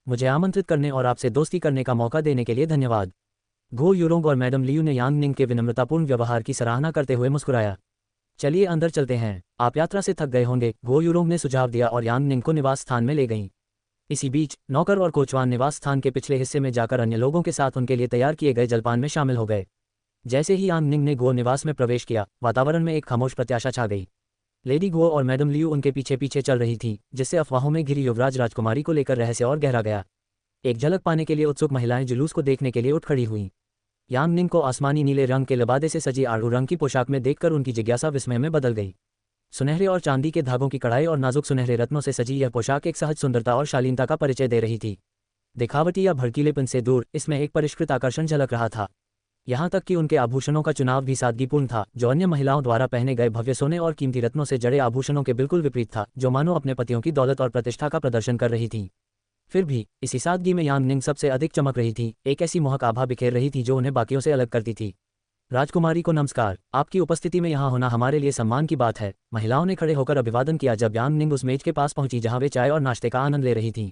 मुझे आमंत्रित करने और आपसे दोस्ती करने का मौका देने के लिए धन्यवाद। गुओ यूरोंग और मैडम लियू ने यांगनिंग के विनम्रतापूर्ण व्यवहार की सराहना करते हुए मुस्कुराया। चलिए अंदर चलते हैं, आप यात्रा से थक गए होंगे, गुओ यूरोंग ने सुझाव दिया और यांगनिंग को निवास स्थान में ले गईं। इसी बीच नौकर और कोचवान निवास स्थान के पिछले हिस्से में जाकर अन्य लोगों के साथ उनके लिए तैयार किए गए जलपान में शामिल हो गए। जैसे ही यांगनिंग ने गुओ निवास में प्रवेश किया, वातावरण में एक खामोश प्रत्याशा छा गई। लेडी गुओ और मैडम लियू उनके पीछे पीछे चल रही थीं, जिससे अफवाहों में घिरी युवराज राजकुमारी को लेकर रहस्य और गहरा गया। एक झलक पाने के लिए उत्सुक महिलाएं जुलूस को देखने के लिए उठ खड़ी हुईं। यांगनिंग को आसमानी नीले रंग के लबादे से सजी आड़ू रंग की पोशाक में देखकर उनकी जिज्ञासा विस्मय में बदल गई। सुनहरे और चांदी के धागों की कढ़ाई और नाजुक सुनहरे रत्नों से सजी यह पोशाक एक सहज सुंदरता और शालीनता का परिचय दे रही थी। दिखावटी या भड़कीलेपन से दूर इसमें एक परिष्कृत आकर्षण झलक रहा था। यहाँ तक कि उनके आभूषणों का चुनाव भी सादगीपूर्ण था, जो अन्य महिलाओं द्वारा पहने गए भव्य सोने और कीमती रत्नों से जड़े आभूषणों के बिल्कुल विपरीत था, जो मानो अपने पतियों की दौलत और प्रतिष्ठा का प्रदर्शन कर रही थी। फिर भी इसी सादगी में यान निंग सबसे अधिक चमक रही थी, एक ऐसी मोहक आभा बिखेर रही थी जो उन्हें बाकियों से अलग करती थी। राजकुमारी को नमस्कार, आपकी उपस्थिति में यहाँ होना हमारे लिए सम्मान की बात है। महिलाओं ने खड़े होकर अभिवादन किया जब यान निंग उस मेज के पास पहुंची जहाँ वे चाय और नाश्ते का आनंद ले रही थीं।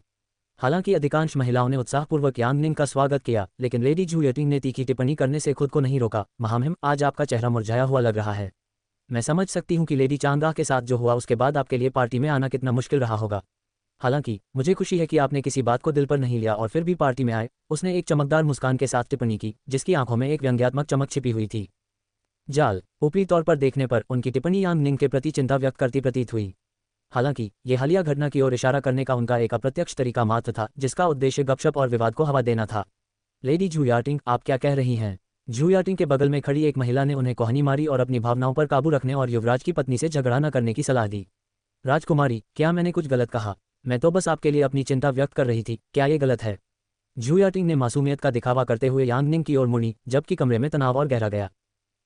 हालांकि अधिकांश महिलाओं ने उत्साहपूर्वक यान निंग का स्वागत किया, लेकिन लेडी जू यटिंग ने तीखी टिप्पणी करने से खुद को नहीं रोका। महामहिम, आज आपका चेहरा मुरझाया हुआ लग रहा है। मैं समझ सकती हूँ कि लेडी चांदा के साथ जो हुआ उसके बाद आपके लिए पार्टी में आना कितना मुश्किल रहा होगा। हालांकि मुझे खुशी है कि आपने किसी बात को दिल पर नहीं लिया और फिर भी पार्टी में आए। उसने एक चमकदार मुस्कान के साथ टिप्पणी की, जिसकी आंखों में एक व्यंग्यात्मक चमक छिपी हुई थी। जाल, ऊपरी तौर पर देखने पर उनकी टिप्पणी यान निंग के प्रति चिंता व्यक्त करती प्रतीत हुई। हालांकि ये हालिया घटना की ओर इशारा करने का उनका एक अप्रत्यक्ष तरीका मात्र था, जिसका उद्देश्य गपशप और विवाद को हवा देना था। लेडी जू याटिंग, आप क्या कह रही हैं? जू याटिंग के बगल में खड़ी एक महिला ने उन्हें कोहनी मारी और अपनी भावनाओं पर काबू रखने और युवराज की पत्नी से झगड़ा न करने की सलाह दी। राजकुमारी, क्या मैंने कुछ गलत कहा? मैं तो बस आपके लिए अपनी चिंता व्यक्त कर रही थी, क्या ये गलत है? जू याटिंग ने मासूमियत का दिखावा करते हुए यान निंग की ओर मुड़ी, जबकि कमरे में तनाव और गहरा गया।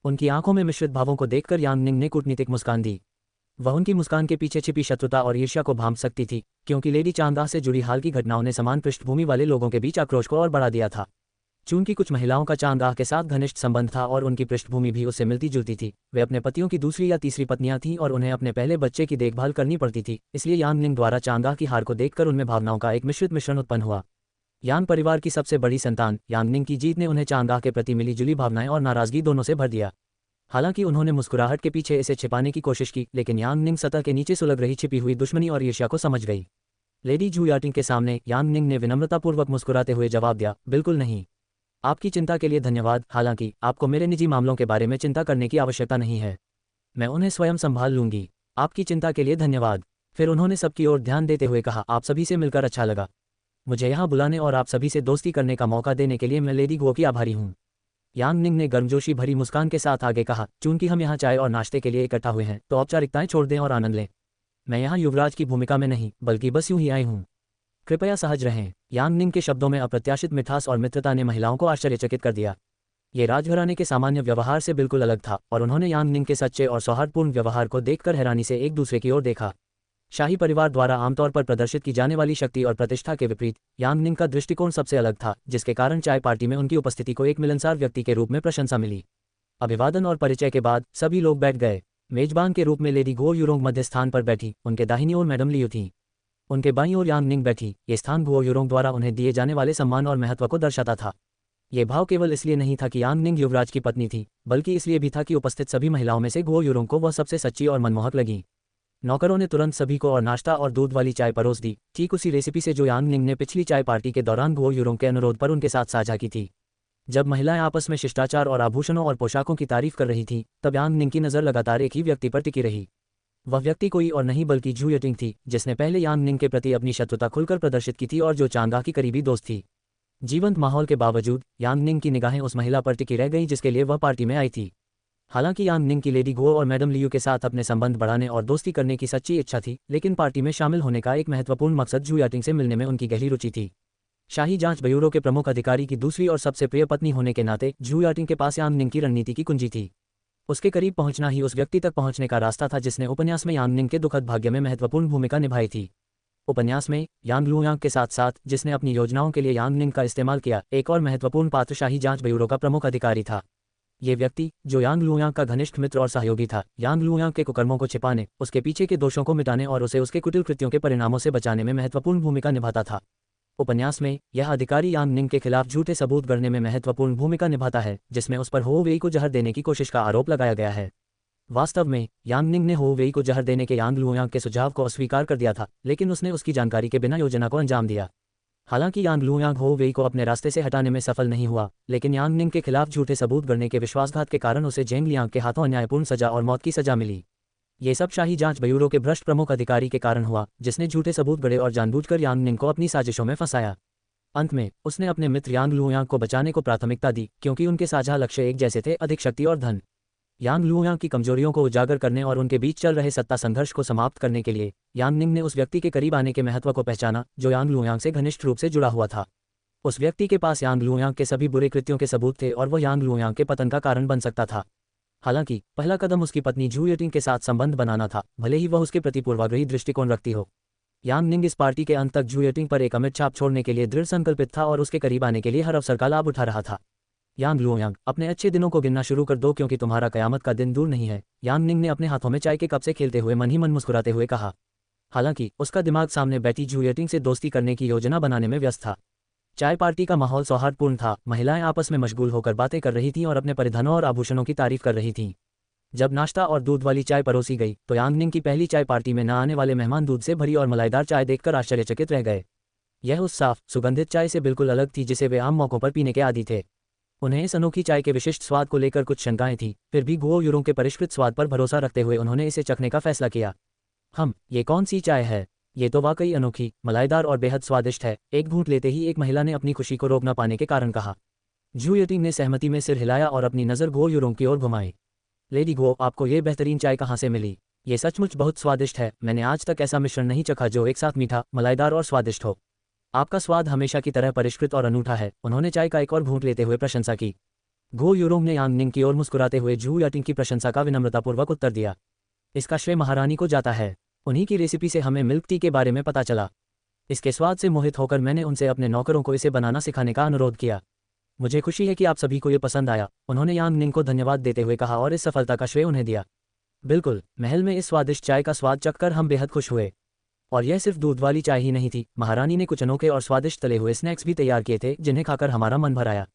उनकी आंखों में मिश्रित भावों को देखकर यान निंग ने कूटनीतिक मुस्कान दी। वह उनकी मुस्कान के पीछे छिपी शत्रुता और ईर्ष्या को भांप सकती थी, क्योंकि लेडी चांदा से जुड़ी हाल की घटनाओं ने समान पृष्ठभूमि वाले लोगों के बीच आक्रोश को और बढ़ा दिया था। चूंकि कुछ महिलाओं का चांदा के साथ घनिष्ठ संबंध था और उनकी पृष्ठभूमि भी उससे मिलती जुलती थी, वे अपने पतियों की दूसरी या तीसरी पत्नियां थीं और उन्हें अपने पहले बच्चे की देखभाल करनी पड़ती थी। इसलिए यान निंग द्वारा चांदा की हार को देखकर उनमें भावनाओं का एक मिश्रित मिश्रण उत्पन्न हुआ। यान परिवार की सबसे बड़ी संतान यान निंग की जीत ने उन्हें चांदा के प्रति मिली जुली भावनाएं और नाराजगी दोनों से भर दिया। हालांकि उन्होंने मुस्कुराहट के पीछे इसे छिपाने की कोशिश की, लेकिन यान निंग सतह के नीचे सुलग रही छिपी हुई दुश्मनी और ईर्ष्या को समझ गई। लेडी जू याटिंग के सामने यान निंग ने विनम्रतापूर्वक मुस्कुराते हुए जवाब दिया, बिल्कुल नहीं। आपकी चिंता के लिए धन्यवाद। हालांकि आपको मेरे निजी मामलों के बारे में चिंता करने की आवश्यकता नहीं है, मैं उन्हें स्वयं संभाल लूंगी। आपकी चिंता के लिए धन्यवाद। फिर उन्होंने सबकी ओर ध्यान देते हुए कहा, आप सभी से मिलकर अच्छा लगा। मुझे यहाँ बुलाने और आप सभी से दोस्ती करने का मौका देने के लिए मैं लेडी गो की आभारी हूँ। यान निंग ने गर्मजोशी भरी मुस्कान के साथ आगे कहा, चूंकि हम यहाँ चाय और नाश्ते के लिए इकट्ठा हुए हैं, तो औपचारिकताएं छोड़ दें और आनंद लें। मैं यहाँ युवराज की भूमिका में नहीं, बल्कि बस यूं ही आई हूँ। कृपया सहज रहें। यान निंग के शब्दों में अप्रत्याशित मिठास और मित्रता ने महिलाओं को आश्चर्यचकित कर दिया। ये राजघराने के सामान्य व्यवहार से बिल्कुल अलग था और उन्होंने यान निंग के सच्चे और सौहार्दपूर्ण व्यवहार को देखकर हैरानी से एक दूसरे की ओर देखा। शाही परिवार द्वारा आमतौर पर प्रदर्शित की जाने वाली शक्ति और प्रतिष्ठा के विपरीत यान निंग का दृष्टिकोण सबसे अलग था, जिसके कारण चाय पार्टी में उनकी उपस्थिति को एक मिलनसार व्यक्ति के रूप में प्रशंसा मिली। अभिवादन और परिचय के बाद सभी लोग बैठ गए। मेजबान के रूप में लेडी गो यूरोंग मध्य स्थान पर बैठी, उनके दाहिनी ओर मैडम लियू थी, उनके बाईं ओर यान निंग बैठी। ये स्थान गो यूरोंग द्वारा उन्हें दिए जाने वाले सम्मान और महत्व को दर्शाता था। ये भाव केवल इसलिए नहीं था कि यान निंग युवराज की पत्नी थी, बल्कि इसलिए भी था कि उपस्थित सभी महिलाओं में से गो यूरोंग को वह सबसे सच्ची और मनमोहक लगी। नौकरों ने तुरंत सभी को और नाश्ता और दूध वाली चाय परोस दी, ठीक उसी रेसिपी से जो यान निंग ने पिछली चाय पार्टी के दौरान गो यूरोंग के अनुरोध पर उनके साथ साझा की थी। जब महिलाएं आपस में शिष्टाचार और आभूषणों और पोशाकों की तारीफ कर रही थीं, तब यान निंग की नज़र लगातार एक ही व्यक्ति पर टिकी रही। वह व्यक्ति कोई और नहीं बल्कि जू यटिंग थी, जिसने पहले यान निंग के प्रति अपनी शत्रुता खुलकर प्रदर्शित की थी और जो चांदा की करीबी दोस्त थी। जीवंत माहौल के बावजूद यान निंग की निगाहें उस महिला पर टिकी रह गईं जिसके लिए वह पार्टी में आई थी। हालांकि यान निंग की लेडी गो और मैडम लियू के साथ अपने संबंध बढ़ाने और दोस्ती करने की सच्ची इच्छा थी, लेकिन पार्टी में शामिल होने का एक महत्वपूर्ण मकसद जू याटिंग से मिलने में उनकी गहरी रुचि थी। शाही जांच ब्यूरो के प्रमुख अधिकारी की दूसरी और सबसे प्रिय पत्नी होने के नाते जू याटिंग के पास यान निंग की रणनीति की कुंजी थी। उसके करीब पहुंचना ही उस व्यक्ति तक पहुंचने का रास्ता था जिसने उपन्यास में यान निंग के दुखद भाग्य में महत्वपूर्ण भूमिका निभाई थी। उपन्यास में यान लुयांग के साथ साथ जिसने अपनी योजनाओं के लिए यान निंग का इस्तेमाल किया, एक और महत्वपूर्ण पात्र शाही जांच ब्यूरो का प्रमुख अधिकारी था। ये व्यक्ति, जो यान लुयांग का घनिष्ठ मित्र और सहयोगी था, यान लुयांग के कुकर्मों को छिपाने, उसके पीछे के दोषों को मिटाने और उसे उसके कुटिल कृत्यों के परिणामों से बचाने में महत्वपूर्ण भूमिका निभाता था। उपन्यास में यह अधिकारी यान निंग के खिलाफ झूठे सबूत गढ़ने में महत्वपूर्ण भूमिका निभाता है, जिसमें उस पर हो वेई को जहर देने की कोशिश का आरोप लगाया गया है। वास्तव में यान निंग ने हो वेई को जहर देने के यान लुयांग के सुझाव को अस्वीकार कर दिया था, लेकिन उसने उसकी जानकारी के बिना योजना को अंजाम दिया। हालांकि यान लुयांग हो वेई को अपने रास्ते से हटाने में सफल नहीं हुआ, लेकिन यान निंग के खिलाफ झूठे सबूत गढ़ने के विश्वासघात के कारण उसे जेंग लियांग के हाथों अन्यायपूर्ण सजा और मौत की सजा मिली। ये सब शाही जांच ब्यूरो के भ्रष्ट प्रमुख अधिकारी के कारण हुआ, जिसने झूठे सबूत गढ़े और जानबूझकर यान निंग को अपनी साजिशों में फंसाया। अंत में उसने अपने मित्र यान लुयांग को बचाने को प्राथमिकता दी, क्योंकि उनके साझा लक्ष्य एक जैसे थे, अधिक शक्ति और धन। यान लुयांग की कमजोरियों को उजागर करने और उनके बीच चल रहे सत्ता संघर्ष को समाप्त करने के लिए यान निंग ने उस व्यक्ति के करीब आने के महत्व को पहचाना जो यान लुयांग से घनिष्ठ रूप से जुड़ा हुआ था। उस व्यक्ति के पास यांग लुयांग के सभी बुरे कृत्यों के सबूत थे और वह यांग लुयांग के पतन का कारण बन सकता था। हालांकि पहला कदम उसकी पत्नी जू यटिंग के साथ संबंध बनाना था, भले ही वह उसके प्रति पूर्वाग्रही दृष्टिकोण रखती हो। यांग निंग इस पार्टी के अंत तक जू यटिंग पर एक अमिट छाप छोड़ने के लिए दृढ़ संकल्पित था और उसके करीब आने के लिए हर अवसर का लाभ उठा रहा था। यांग लुयांग, अपने अच्छे दिनों को गिनना शुरू कर दो क्योंकि तुम्हारा कयामत का दिन दूर नहीं है, यांग निंग ने अपने हाथों में चाय के कप से खेलते हुए मन ही मन मुस्कुराते हुए कहा। हालांकि उसका दिमाग सामने बैठी जू यटिंग से दोस्ती करने की योजना बनाने में व्यस्त था। चाय पार्टी का माहौल सौहार्दपूर्ण था, महिलाएं आपस में मशगूल होकर बातें कर रही थीं और अपने परिधानों और आभूषणों की तारीफ कर रही थीं। जब नाश्ता और दूध वाली चाय परोसी गई तो यांग निंग की पहली चाय पार्टी में न आने वाले मेहमान दूध से भरी और मलाईदार चाय देखकर आश्चर्यचकित रह गए। यह उस साफ सुगंधित चाय से बिल्कुल अलग थी जिसे वे आम मौकों पर पीने के आदी थे। उन्हें इस अनोखी चाय के विशिष्ट स्वाद को लेकर कुछ शंकाएं थीं, फिर भी गुओ यूरोंग के परिष्कृत स्वाद पर भरोसा रखते हुए उन्होंने इसे चखने का फैसला किया। ये कौन सी चाय है? ये तो वाकई अनोखी, मलाईदार और बेहद स्वादिष्ट है, एक घूंट लेते ही एक महिला ने अपनी खुशी को रोक न पाने के कारण कहा। जू यटिंग ने सहमति में सिर हिलाया और अपनी नज़र गुओ यूरोंग की ओर घुमाई। लेडी गुओ, आपको ये बेहतरीन चाय कहाँ से मिली? ये सचमुच बहुत स्वादिष्ट है, मैंने आज तक ऐसा मिश्रण नहीं चखा जो एक साथ मीठा, मलाईदार और स्वादिष्ट हो। आपका स्वाद हमेशा की तरह परिष्कृत और अनूठा है, उन्होंने चाय का एक और घूंट लेते हुए प्रशंसा की। गुओ यूरोंग ने यांग निंग की ओर मुस्कुराते हुए जू यटिंग की प्रशंसा का विनम्रतापूर्वक उत्तर दिया। इसका श्रेय महारानी को जाता है, उन्हीं की रेसिपी से हमें मिल्क टी के बारे में पता चला। इसके स्वाद से मोहित होकर मैंने उनसे अपने नौकरों को इसे बनाना सिखाने का अनुरोध किया। मुझे खुशी है कि आप सभी को ये पसंद आया, उन्होंने यांग निंग को धन्यवाद देते हुए कहा और इस सफलता का श्रेय उन्हें दिया। बिल्कुल, महल में इस स्वादिष्ट चाय का स्वाद चखकर हम बेहद खुश हुए। और यह सिर्फ दूध वाली चाय ही नहीं थी, महारानी ने कुछ अनोखे और स्वादिष्ट तले हुए स्नैक्स भी तैयार किए थे जिन्हें खाकर हमारा मन भर आया।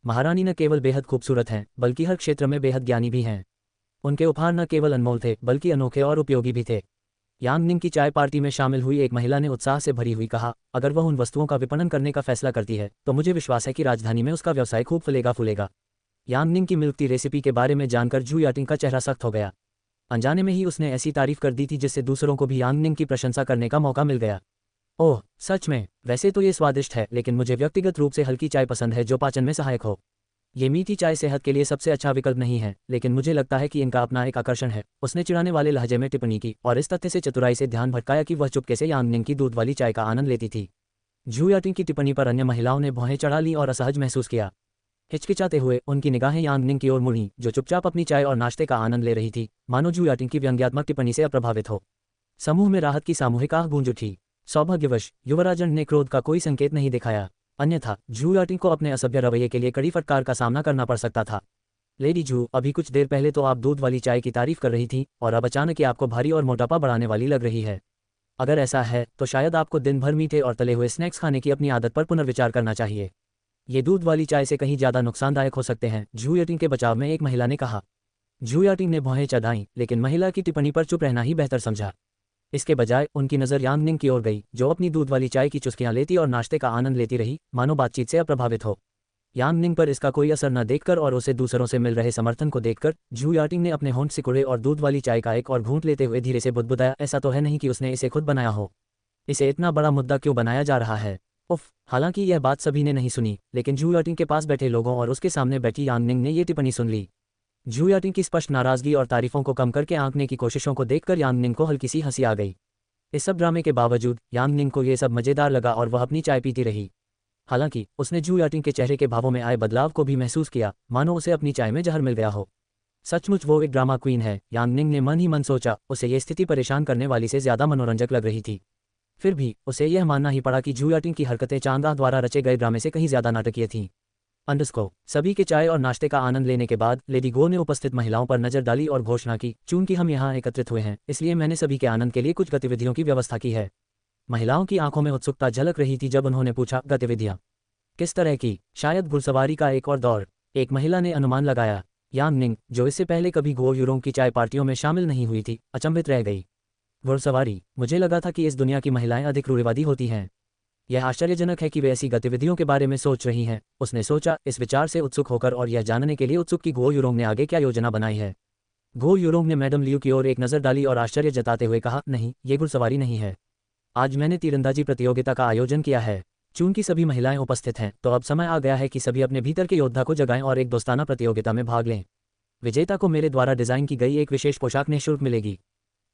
महारानी न केवल बेहद खूबसूरत हैं बल्कि हर क्षेत्र में बेहद ज्ञानी भी हैं। उनके उपहार न केवल अनमोल थे बल्कि अनोखे और उपयोगी भी थे। यांग निंग की चाय पार्टी में शामिल हुई एक महिला ने उत्साह से भरी हुई कहा, अगर वह उन वस्तुओं का विपणन करने का फैसला करती है तो मुझे विश्वास है कि राजधानी में उसका व्यवसाय खूब फूलेगा। यांग निंग की मिल्क टी रेसिपी के बारे में जानकर जू यटिंग का चेहरा सख्त हो गया। अनजाने में ही उसने ऐसी तारीफ कर दी थी जिससे दूसरों को भी यांग निंग की प्रशंसा करने का मौका मिल गया। ओह सच में, वैसे तो ये स्वादिष्ट है, लेकिन मुझे व्यक्तिगत रूप से हल्की चाय पसंद है जो पाचन में सहायक हो। ये मीठी चाय सेहत के लिए सबसे अच्छा विकल्प नहीं है, लेकिन मुझे लगता है कि इनका अपना एक आकर्षण है, उसने चिढ़ाने वाले लहजे में टिप्पणी की और इस तथ्य से चतुराई से ध्यान भटकाया कि वह चुपके से यांग निंग की दूध वाली चाय का आनंद लेती थी। जू यटिंग की टिप्पणी पर अन्य महिलाओं ने भौहें चढ़ा ली और असहज महसूस किया। हिचकिचाते हुए उनकी निगाहें यांग निंग की ओर मुड़ी, जो चुपचाप अपनी चाय और नाश्ते का आनंद ले रही थी, मानो जू यटिंग की व्यंग्यात्मक टिप्पणी से अप्रभावित हो। समूह में राहत की सामूहिक आह गूंज उठी। सौभाग्यवश युवराजन ने क्रोध का कोई संकेत नहीं दिखाया, अन्यथा जू यटिंग को अपने असभ्य रवैये के लिए कड़ी फटकार का सामना करना पड़ सकता था। लेडी जू, अभी कुछ देर पहले तो आप दूध वाली चाय की तारीफ कर रही थीं और अब अचानक ये आपको भारी और मोटापा बढ़ाने वाली लग रही है। अगर ऐसा है तो शायद आपको दिन भर मीठे और तले हुए स्नैक्स खाने की अपनी आदत पर पुनर्विचार करना चाहिए। ये दूध वाली चाय से कहीं ज़्यादा नुकसानदायक हो सकते हैं, जू यटिंग के बचाव में एक महिला ने कहा। जू यटिंग ने भौहें चढ़ाईं, लेकिन महिला की टिप्पणी पर चुप रहना ही बेहतर समझा। इसके बजाय उनकी नज़र यांग निंग की ओर गई, जो अपनी दूध वाली चाय की चुस्कियां लेती और नाश्ते का आनंद लेती रही, मानो बातचीत से अप्रभावित हो। यांग निंग पर इसका कोई असर न देखकर और उसे दूसरों से मिल रहे समर्थन को देखकर जू यटिंग ने अपने होंठ सिकुड़े और दूध वाली चाय का एक और घूंट लेते हुए धीरे से बुदबुदाया, ऐसा तो है नहीं कि उसने इसे खुद बनाया हो? इसे इतना बड़ा मुद्दा क्यों बनाया जा रहा है? उफ। हालांकि यह बात सभी ने नहीं सुनी, लेकिन जू यटिंग के पास बैठे लोगों और उसके सामने बैठी यांग निंग ने ये टिप्पणी सुन ली। जू यटिंग की स्पष्ट नाराजगी और तारीफों को कम करके आंकने की कोशिशों को देखकर यांग निंग को हल्की सी हंसी आ गई। इस सब ड्रामे के बावजूद यांग निंग को ये सब मज़ेदार लगा और वह अपनी चाय पीती रही। हालांकि उसने जू यटिंग के चेहरे के भावों में आए बदलाव को भी महसूस किया, मानो उसे अपनी चाय में जहर मिल गया हो। सचमुच वो एक ड्रामा क्वीन है, यांग निंग ने मन ही मन सोचा। उसे ये स्थिति परेशान करने वाली से ज़्यादा मनोरंजक लग रही थी। फिर भी उसे यह मानना ही पड़ा कि जू यटिंग की हरकतें चांगा द्वारा रचे गए ड्रामे से कहीं ज़्यादा नाटकीय थीं। सभी के चाय और नाश्ते का आनंद लेने के बाद लेडी गो ने उपस्थित महिलाओं पर नजर डाली और घोषणा की, चूंकि हम यहाँ एकत्रित हुए हैं, इसलिए मैंने सभी के आनंद के लिए कुछ गतिविधियों की व्यवस्था की है। महिलाओं की आंखों में उत्सुकता झलक रही थी जब उन्होंने पूछा, गतिविधियाँ किस तरह की? शायद घुड़सवारी का एक और दौर, एक महिला ने अनुमान लगाया। यांग निंग, जो इससे पहले कभी गुओ यूरोंग की चाय पार्टियों में शामिल नहीं हुई थी, अचंभित रह गई। घुड़सवारी? मुझे लगा था कि इस दुनिया की महिलाएं अधिक रूढ़िवादी होती हैं। यह आश्चर्यजनक है कि वे ऐसी गतिविधियों के बारे में सोच रही हैं, उसने सोचा, इस विचार से उत्सुक होकर और यह जानने के लिए उत्सुक कि गुओ यूरोंग ने आगे क्या योजना बनाई है। गुओ यूरोंग ने मैडम लियू की ओर एक नज़र डाली और आश्चर्य जताते हुए कहा, नहीं, ये घुड़सवारी नहीं है। आज मैंने तीरंदाजी प्रतियोगिता का आयोजन किया है। चूंकि सभी महिलाएं उपस्थित हैं, तो अब समय आ गया है कि सभी अपने भीतर के योद्धा को जगाएं और एक दोस्ताना प्रतियोगिता में भाग लें। विजेता को मेरे द्वारा डिज़ाइन की गई एक विशेष पोशाक निःशुल्क मिलेगी।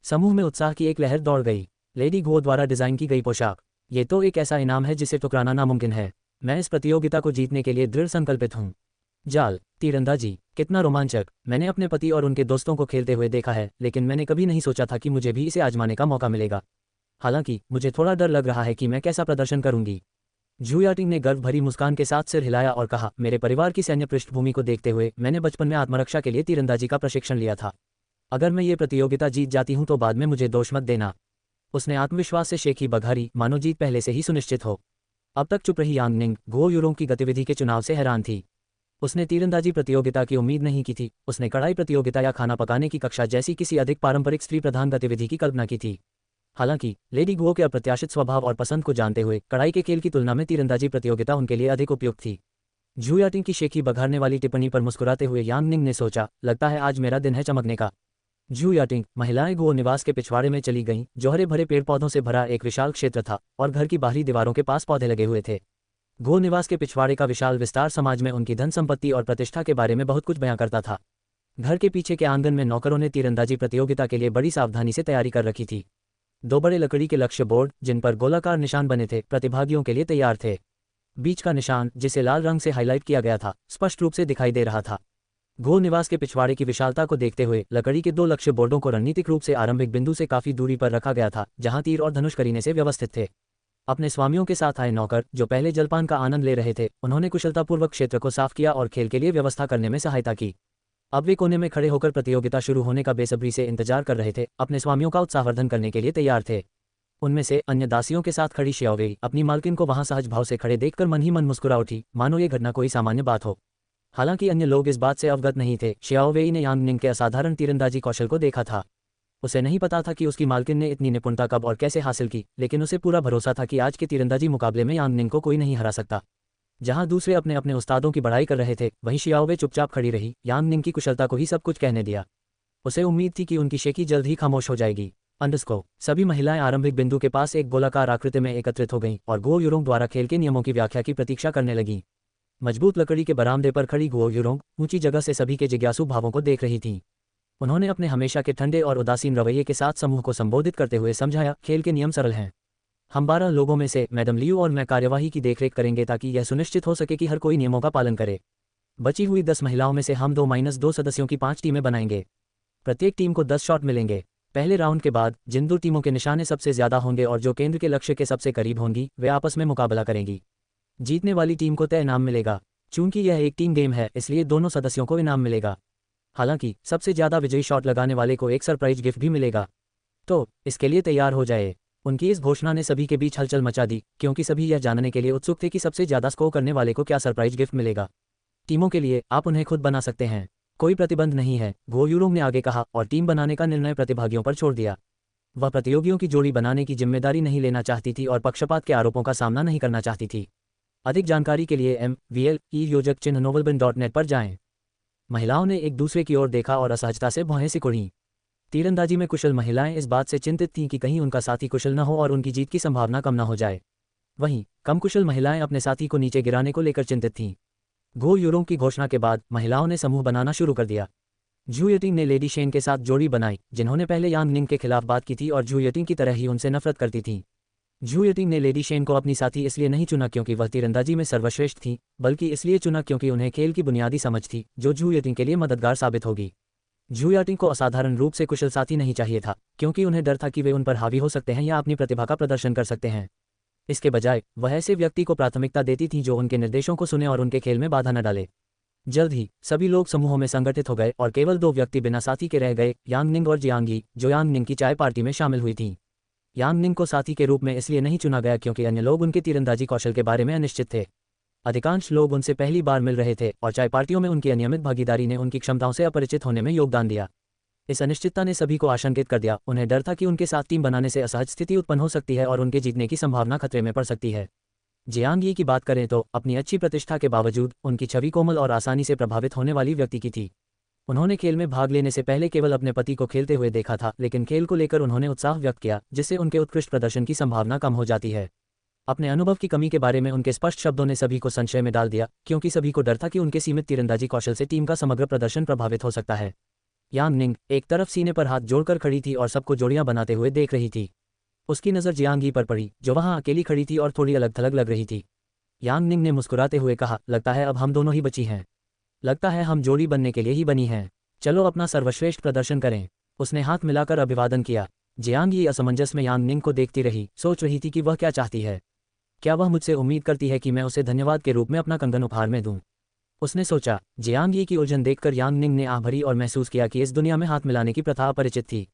समूह में उत्साह की एक लहर दौड़ गई। लेडी गो द्वारा डिज़ाइन की गई पोशाक, ये तो एक ऐसा इनाम है जिसे ठुकराना नामुमकिन है। मैं इस प्रतियोगिता को जीतने के लिए दृढ़ संकल्पित हूँ। जाल तीरंदाजी कितना रोमांचक। मैंने अपने पति और उनके दोस्तों को खेलते हुए देखा है, लेकिन मैंने कभी नहीं सोचा था कि मुझे भी इसे आजमाने का मौका मिलेगा। हालांकि मुझे थोड़ा डर लग रहा है कि मैं कैसा प्रदर्शन करूंगी। झू याटिंग ने गर्व भरी मुस्कान के साथ सिर हिलाया और कहा, मेरे परिवार की सैन्य पृष्ठभूमि को देखते हुए मैंने बचपन में आत्मरक्षा के लिए तीरंदाजी का प्रशिक्षण लिया था। अगर मैं ये प्रतियोगिता जीत जाती हूं तो बाद में मुझे दोष मत देना। उसने आत्मविश्वास से शेखी बघारी, मानो जीत पहले से ही सुनिश्चित हो। अब तक चुप रही यांग निंग गुओ यूरोंग की गतिविधि के चुनाव से हैरान थी। उसने तीरंदाजी प्रतियोगिता की उम्मीद नहीं की थी। उसने कढ़ाई प्रतियोगिता या खाना पकाने की कक्षा जैसी किसी अधिक पारंपरिक स्त्री प्रधान गतिविधि की कल्पना की थी। हालांकि लेडी गुओ के अप्रत्याशित स्वभाव और पसंद को जानते हुए कढ़ाई के खेल की तुलना में तीरंदाजी प्रतियोगिता उनके लिए अधिक उपयुक्त थी। झू याटिंग की शेखी बघारने वाली टिप्पणी पर मुस्कुराते हुए यांग निंग ने सोचा, लगता है आज मेरा दिन है चमकने का। झू याटिंग महिलाएं गुओ निवास के पिछवाड़े में चली गईं, जो हरे भरे पेड़ पौधों से भरा एक विशाल क्षेत्र था और घर की बाहरी दीवारों के पास पौधे लगे हुए थे। गुओ निवास के पिछवाड़े का विशाल विस्तार समाज में उनकी धन संपत्ति और प्रतिष्ठा के बारे में बहुत कुछ बयां करता था। घर के पीछे के आंगन में नौकरों ने तीरंदाजी प्रतियोगिता के लिए बड़ी सावधानी से तैयारी कर रखी थी। दो बड़े लकड़ी के लक्ष्य बोर्ड, जिन पर गोलाकार निशान बने थे, प्रतिभागियों के लिए तैयार थे। बीच का निशान, जिसे लाल रंग से हाईलाइट किया गया था, स्पष्ट रूप से दिखाई दे रहा था। गुओ निवास के पिछवाड़े की विशालता को देखते हुए लकड़ी के दो लक्ष्य बोर्डों को रणनीतिक रूप से आरंभिक बिंदु से काफी दूरी पर रखा गया था, जहां तीर और धनुष करीने से व्यवस्थित थे। अपने स्वामियों के साथ आए नौकर, जो पहले जलपान का आनंद ले रहे थे, उन्होंने कुशलतापूर्वक क्षेत्र को साफ किया और खेल के लिए व्यवस्था करने में सहायता की। अब वे कोने में खड़े होकर प्रतियोगिता शुरू होने का बेसब्री से इंतजार कर रहे थे, अपने स्वामियों का उत्साहवर्धन करने के लिए तैयार थे। उनमें से अन्य दासियों के साथ खड़ी शियाओवेई अपनी मालकिन को वहां सहज भाव से खड़े देखकर मन ही मन मुस्कुरा उठी, मानो ये घटना कोई सामान्य बात हो। हालांकि अन्य लोग इस बात से अवगत नहीं थे। शियाओवेई ने यांग निंग के असाधारण तीरंदाजी कौशल को देखा था। उसे नहीं पता था कि उसकी मालकिन ने इतनी निपुणता कब और कैसे हासिल की, लेकिन उसे पूरा भरोसा था कि आज के तीरंदाजी मुकाबले में यांग निंग को कोई नहीं हरा सकता। जहां दूसरे अपने अपने उस्तादों की बड़ाई कर रहे थे, वहीं शियाओवे चुपचाप खड़ी रही, यांग निंग की कुशलता को ही सब कुछ कहने दिया। उसे उम्मीद थी कि उनकी शेखी जल्द ही खामोश हो जाएगी। अंडरस्को सभी महिलाएं आरंभिक बिंदु के पास एक गोलाकार आकृति में एकत्रित हो गईं और गुओ यूरोंग द्वारा खेल के नियमों की व्याख्या की प्रतीक्षा करने लगीं। मजबूत लकड़ी के बरामदे पर खड़ी गुओ यूरोंग ऊंची जगह से सभी के जिज्ञासु भावों को देख रही थीं। उन्होंने अपने हमेशा के ठंडे और उदासीन रवैये के साथ समूह को संबोधित करते हुए समझाया, खेल के नियम सरल हैं। हम 12 लोगों में से मैडम लियू और मैं कार्यवाही की देखरेख करेंगे ताकि यह सुनिश्चित हो सके कि हर कोई नियमों का पालन करे। बची हुई 10 महिलाओं में से हम 2-2 सदस्यों की 5 टीमें बनाएंगे। प्रत्येक टीम को 10 शॉट मिलेंगे। पहले राउंड के बाद जिन 2 टीमों के निशाने सबसे ज्यादा होंगे और जो केंद्र के लक्ष्य के सबसे करीब होंगी, वे आपस में मुकाबला करेंगी। जीतने वाली टीम को तय इनाम मिलेगा। चूंकि यह एक टीम गेम है, इसलिए दोनों सदस्यों को इनाम मिलेगा। हालांकि सबसे ज्यादा विजयी शॉट लगाने वाले को एक सरप्राइज गिफ्ट भी मिलेगा। तो इसके लिए तैयार हो जाए। उनकी इस घोषणा ने सभी के बीच हलचल मचा दी, क्योंकि सभी यह जानने के लिए उत्सुक थे कि सबसे ज्यादा स्कोर करने वाले को क्या सरप्राइज गिफ्ट मिलेगा। टीमों के लिए आप उन्हें खुद बना सकते हैं, कोई प्रतिबंध नहीं है, गुओ यूरोंग ने आगे कहा और टीम बनाने का निर्णय प्रतिभागियों पर छोड़ दिया। वह प्रतियोगियों की जोड़ी बनाने की जिम्मेदारी नहीं लेना चाहती थी और पक्षपात के आरोपों का सामना नहीं करना चाहती थी। अधिक जानकारी के लिए MVLE योजक चिन्ह novelbin.net पर जाएं। महिलाओं ने एक दूसरे की ओर देखा और असहजता से भौहें सिकुड़ीं। तीरंदाजी में कुशल महिलाएं इस बात से चिंतित थीं कि कहीं उनका साथी कुशल न हो और उनकी जीत की संभावना कम न हो जाए। वहीं कम कुशल महिलाएं अपने साथी को नीचे गिराने को लेकर चिंतित थीं। गुओ यूरोंग की घोषणा के बाद महिलाओं ने समूह बनाना शुरू कर दिया। झू याटिंग ने लेडी शेन के साथ जोड़ी बनाई, जिन्होंने पहले यांग निंग के खिलाफ बात की थी और झू याटिंग की तरह ही उनसे नफरत करती थीं। झू याटिंग ने लेडी शेन को अपनी साथी इसलिए नहीं चुना क्योंकि वह तीरंदाजी में सर्वश्रेष्ठ थी, बल्कि इसलिए चुना क्योंकि उन्हें खेल की बुनियादी समझ थी, जो झू याटिंग के लिए मददगार साबित होगी। झू याटिंग को असाधारण रूप से कुशल साथी नहीं चाहिए था, क्योंकि उन्हें डर था कि वे उन पर हावी हो सकते हैं या अपनी प्रतिभा का प्रदर्शन कर सकते हैं। इसके बजाय वह ऐसे व्यक्ति को प्राथमिकता देती थी जो उनके निर्देशों को सुने और उनके खेल में बाधा न डाले। जल्द ही सभी लोग समूहों में संगठित हो गए और केवल 2 व्यक्ति बिना साथी के रह गए, यांग निंग और जियांगी, जो यांग निंग की चाय पार्टी में शामिल हुई थीं। यांग निंग को साथी के रूप में इसलिए नहीं चुना गया क्योंकि अन्य लोग उनके तीरंदाजी कौशल के बारे में अनिश्चित थे। अधिकांश लोग उनसे पहली बार मिल रहे थे और चाय पार्टियों में उनकी अनियमित भागीदारी ने उनकी क्षमताओं से अपरिचित होने में योगदान दिया। इस अनिश्चितता ने सभी को आशंकित कर दिया। उन्हें डर था कि उनके साथ टीम बनाने से असहज स्थिति उत्पन्न हो सकती है और उनके जीतने की संभावना खतरे में पड़ सकती है। जियांगी की बात करें तो अपनी अच्छी प्रतिष्ठा के बावजूद उनकी छवि कोमल और आसानी से प्रभावित होने वाली व्यक्ति की थी। उन्होंने खेल में भाग लेने से पहले केवल अपने पति को खेलते हुए देखा था, लेकिन खेल को लेकर उन्होंने उत्साह व्यक्त किया, जिससे उनके उत्कृष्ट प्रदर्शन की संभावना कम हो जाती है। अपने अनुभव की कमी के बारे में उनके स्पष्ट शब्दों ने सभी को संशय में डाल दिया, क्योंकि सभी को डर था कि उनके सीमित तीरंदाजी कौशल से टीम का समग्र प्रदर्शन प्रभावित हो सकता है। यांग निंग एक तरफ सीने पर हाथ जोड़कर खड़ी थी और सबको जोड़ियां बनाते हुए देख रही थी। उसकी नज़र जियांगी पर पड़ी, जो वहां अकेली खड़ी थी और थोड़ी अलग थलग लग रही थी। यांग निंग ने मुस्कुराते हुए कहा, लगता है अब हम दोनों ही बची हैं। लगता है हम जोड़ी बनने के लिए ही बनी हैं। चलो अपना सर्वश्रेष्ठ प्रदर्शन करें। उसने हाथ मिलाकर अभिवादन किया। जियांग यी असमंजस में यांग निंग को देखती रही, सोच रही थी कि वह क्या चाहती है। क्या वह मुझसे उम्मीद करती है कि मैं उसे धन्यवाद के रूप में अपना कंगन उपहार में दूं? उसने सोचा। जियांग यी की उलझन देखकर यांग निंग ने आह भरी और महसूस किया कि इस दुनिया में हाथ मिलाने की प्रथा अपरिचित थी।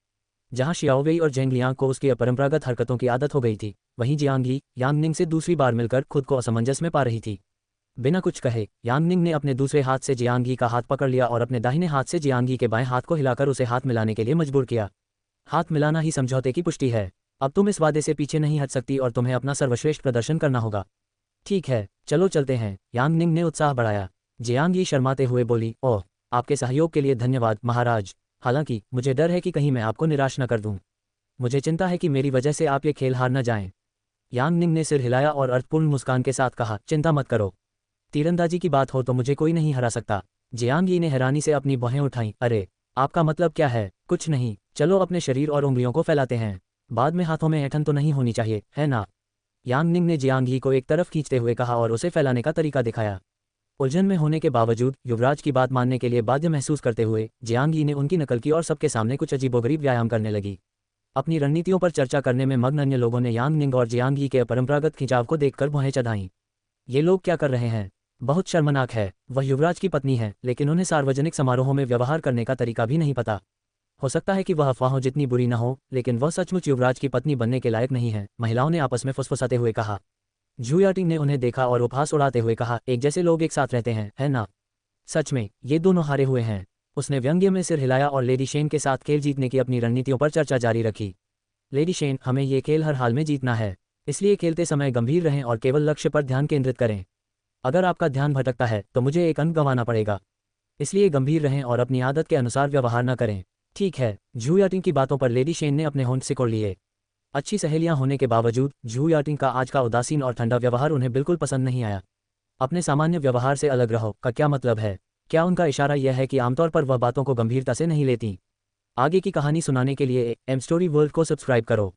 जहां शियाओवेई और जेंग लियांग को उसकी अपरंपरागत हरकतों की आदत हो गई थी, वहीं जियांग यी यांग निंग से दूसरी बार मिलकर खुद को असमंजस में पा रही थी। बिना कुछ कहे यांग निंग ने अपने दूसरे हाथ से जियांग यी का हाथ पकड़ लिया और अपने दाहिने हाथ से जियांग यी के बाएं हाथ को हिलाकर उसे हाथ मिलाने के लिए मजबूर किया। हाथ मिलाना ही समझौते की पुष्टि है। अब तुम इस वादे से पीछे नहीं हट सकती और तुम्हें अपना सर्वश्रेष्ठ प्रदर्शन करना होगा। ठीक है, चलो चलते हैं, यांग निंग ने उत्साह बढ़ाया। जियांग यी शर्माते हुए बोली, ओह, आपके सहयोग के लिए धन्यवाद महाराज। हालांकि मुझे डर है कि कहीं मैं आपको निराश न कर दूं। मुझे चिंता है कि मेरी वजह से आप ये खेल हार न जाएं। यांग निंग ने सिर हिलाया और अर्थपूर्ण मुस्कान के साथ कहा, चिंता मत करो। तीरंदाजी की बात हो तो मुझे कोई नहीं हरा सकता। जियांग यी ने हैरानी से अपनी बाहें उठाईं। अरे, आपका मतलब क्या है? कुछ नहीं, चलो अपने शरीर और उंगलियों को फैलाते हैं। बाद में हाथों में ऐंठन तो नहीं होनी चाहिए, है ना? यांग निंग ने जियांग यी को एक तरफ खींचते हुए कहा और उसे फैलाने का तरीका दिखाया। उलझन में होने के बावजूद युवराज की बात मानने के लिए बाध्य महसूस करते हुए जियांग यी ने उनकी नकल की और सबके सामने कुछ अजीबोगरीब व्यायाम करने लगी। अपनी रणनीतियों पर चर्चा करने में मग्न अन्य लोगों ने यांग निंग और जियांग यी के अपरंपरागत खिंचाव को देखकर भौहें चढ़ाईं। ये लोग क्या कर रहे हैं? बहुत शर्मनाक है। वह युवराज की पत्नी है, लेकिन उन्हें सार्वजनिक समारोहों में व्यवहार करने का तरीका भी नहीं पता। हो सकता है कि वह अफवाहों जितनी बुरी न हो, लेकिन वह सचमुच युवराज की पत्नी बनने के लायक नहीं है, महिलाओं ने आपस में फुसफुसाते हुए कहा। झू याटिंग ने उन्हें देखा और उपहास उड़ाते हुए कहा, एक जैसे लोग एक साथ रहते हैं, है ना? सच में, ये दोनों हारे हुए हैं। उसने व्यंग्य में सिर हिलाया और लेडी शेन के साथ खेल जीतने की अपनी रणनीतियों पर चर्चा जारी रखी। लेडी शेन, हमें ये खेल हर हाल में जीतना है, इसलिए खेलते समय गंभीर रहें और केवल लक्ष्य पर ध्यान केंद्रित करें। अगर आपका ध्यान भटकता है तो मुझे एक अंक गंवाना पड़ेगा, इसलिए गंभीर रहें और अपनी आदत के अनुसार व्यवहार न करें। ठीक है। झू याटिंग की बातों पर लेडी शेन ने अपने होंठ सिकोड़ लिए। अच्छी सहेलियां होने के बावजूद झू याटिंग का आज का उदासीन और ठंडा व्यवहार उन्हें बिल्कुल पसंद नहीं आया। अपने सामान्य व्यवहार से अलग रहो का क्या मतलब है? क्या उनका इशारा यह है कि आमतौर पर वह बातों को गंभीरता से नहीं लेती? आगे की कहानी सुनाने के लिए एम स्टोरी वर्ल्ड को सब्सक्राइब करो।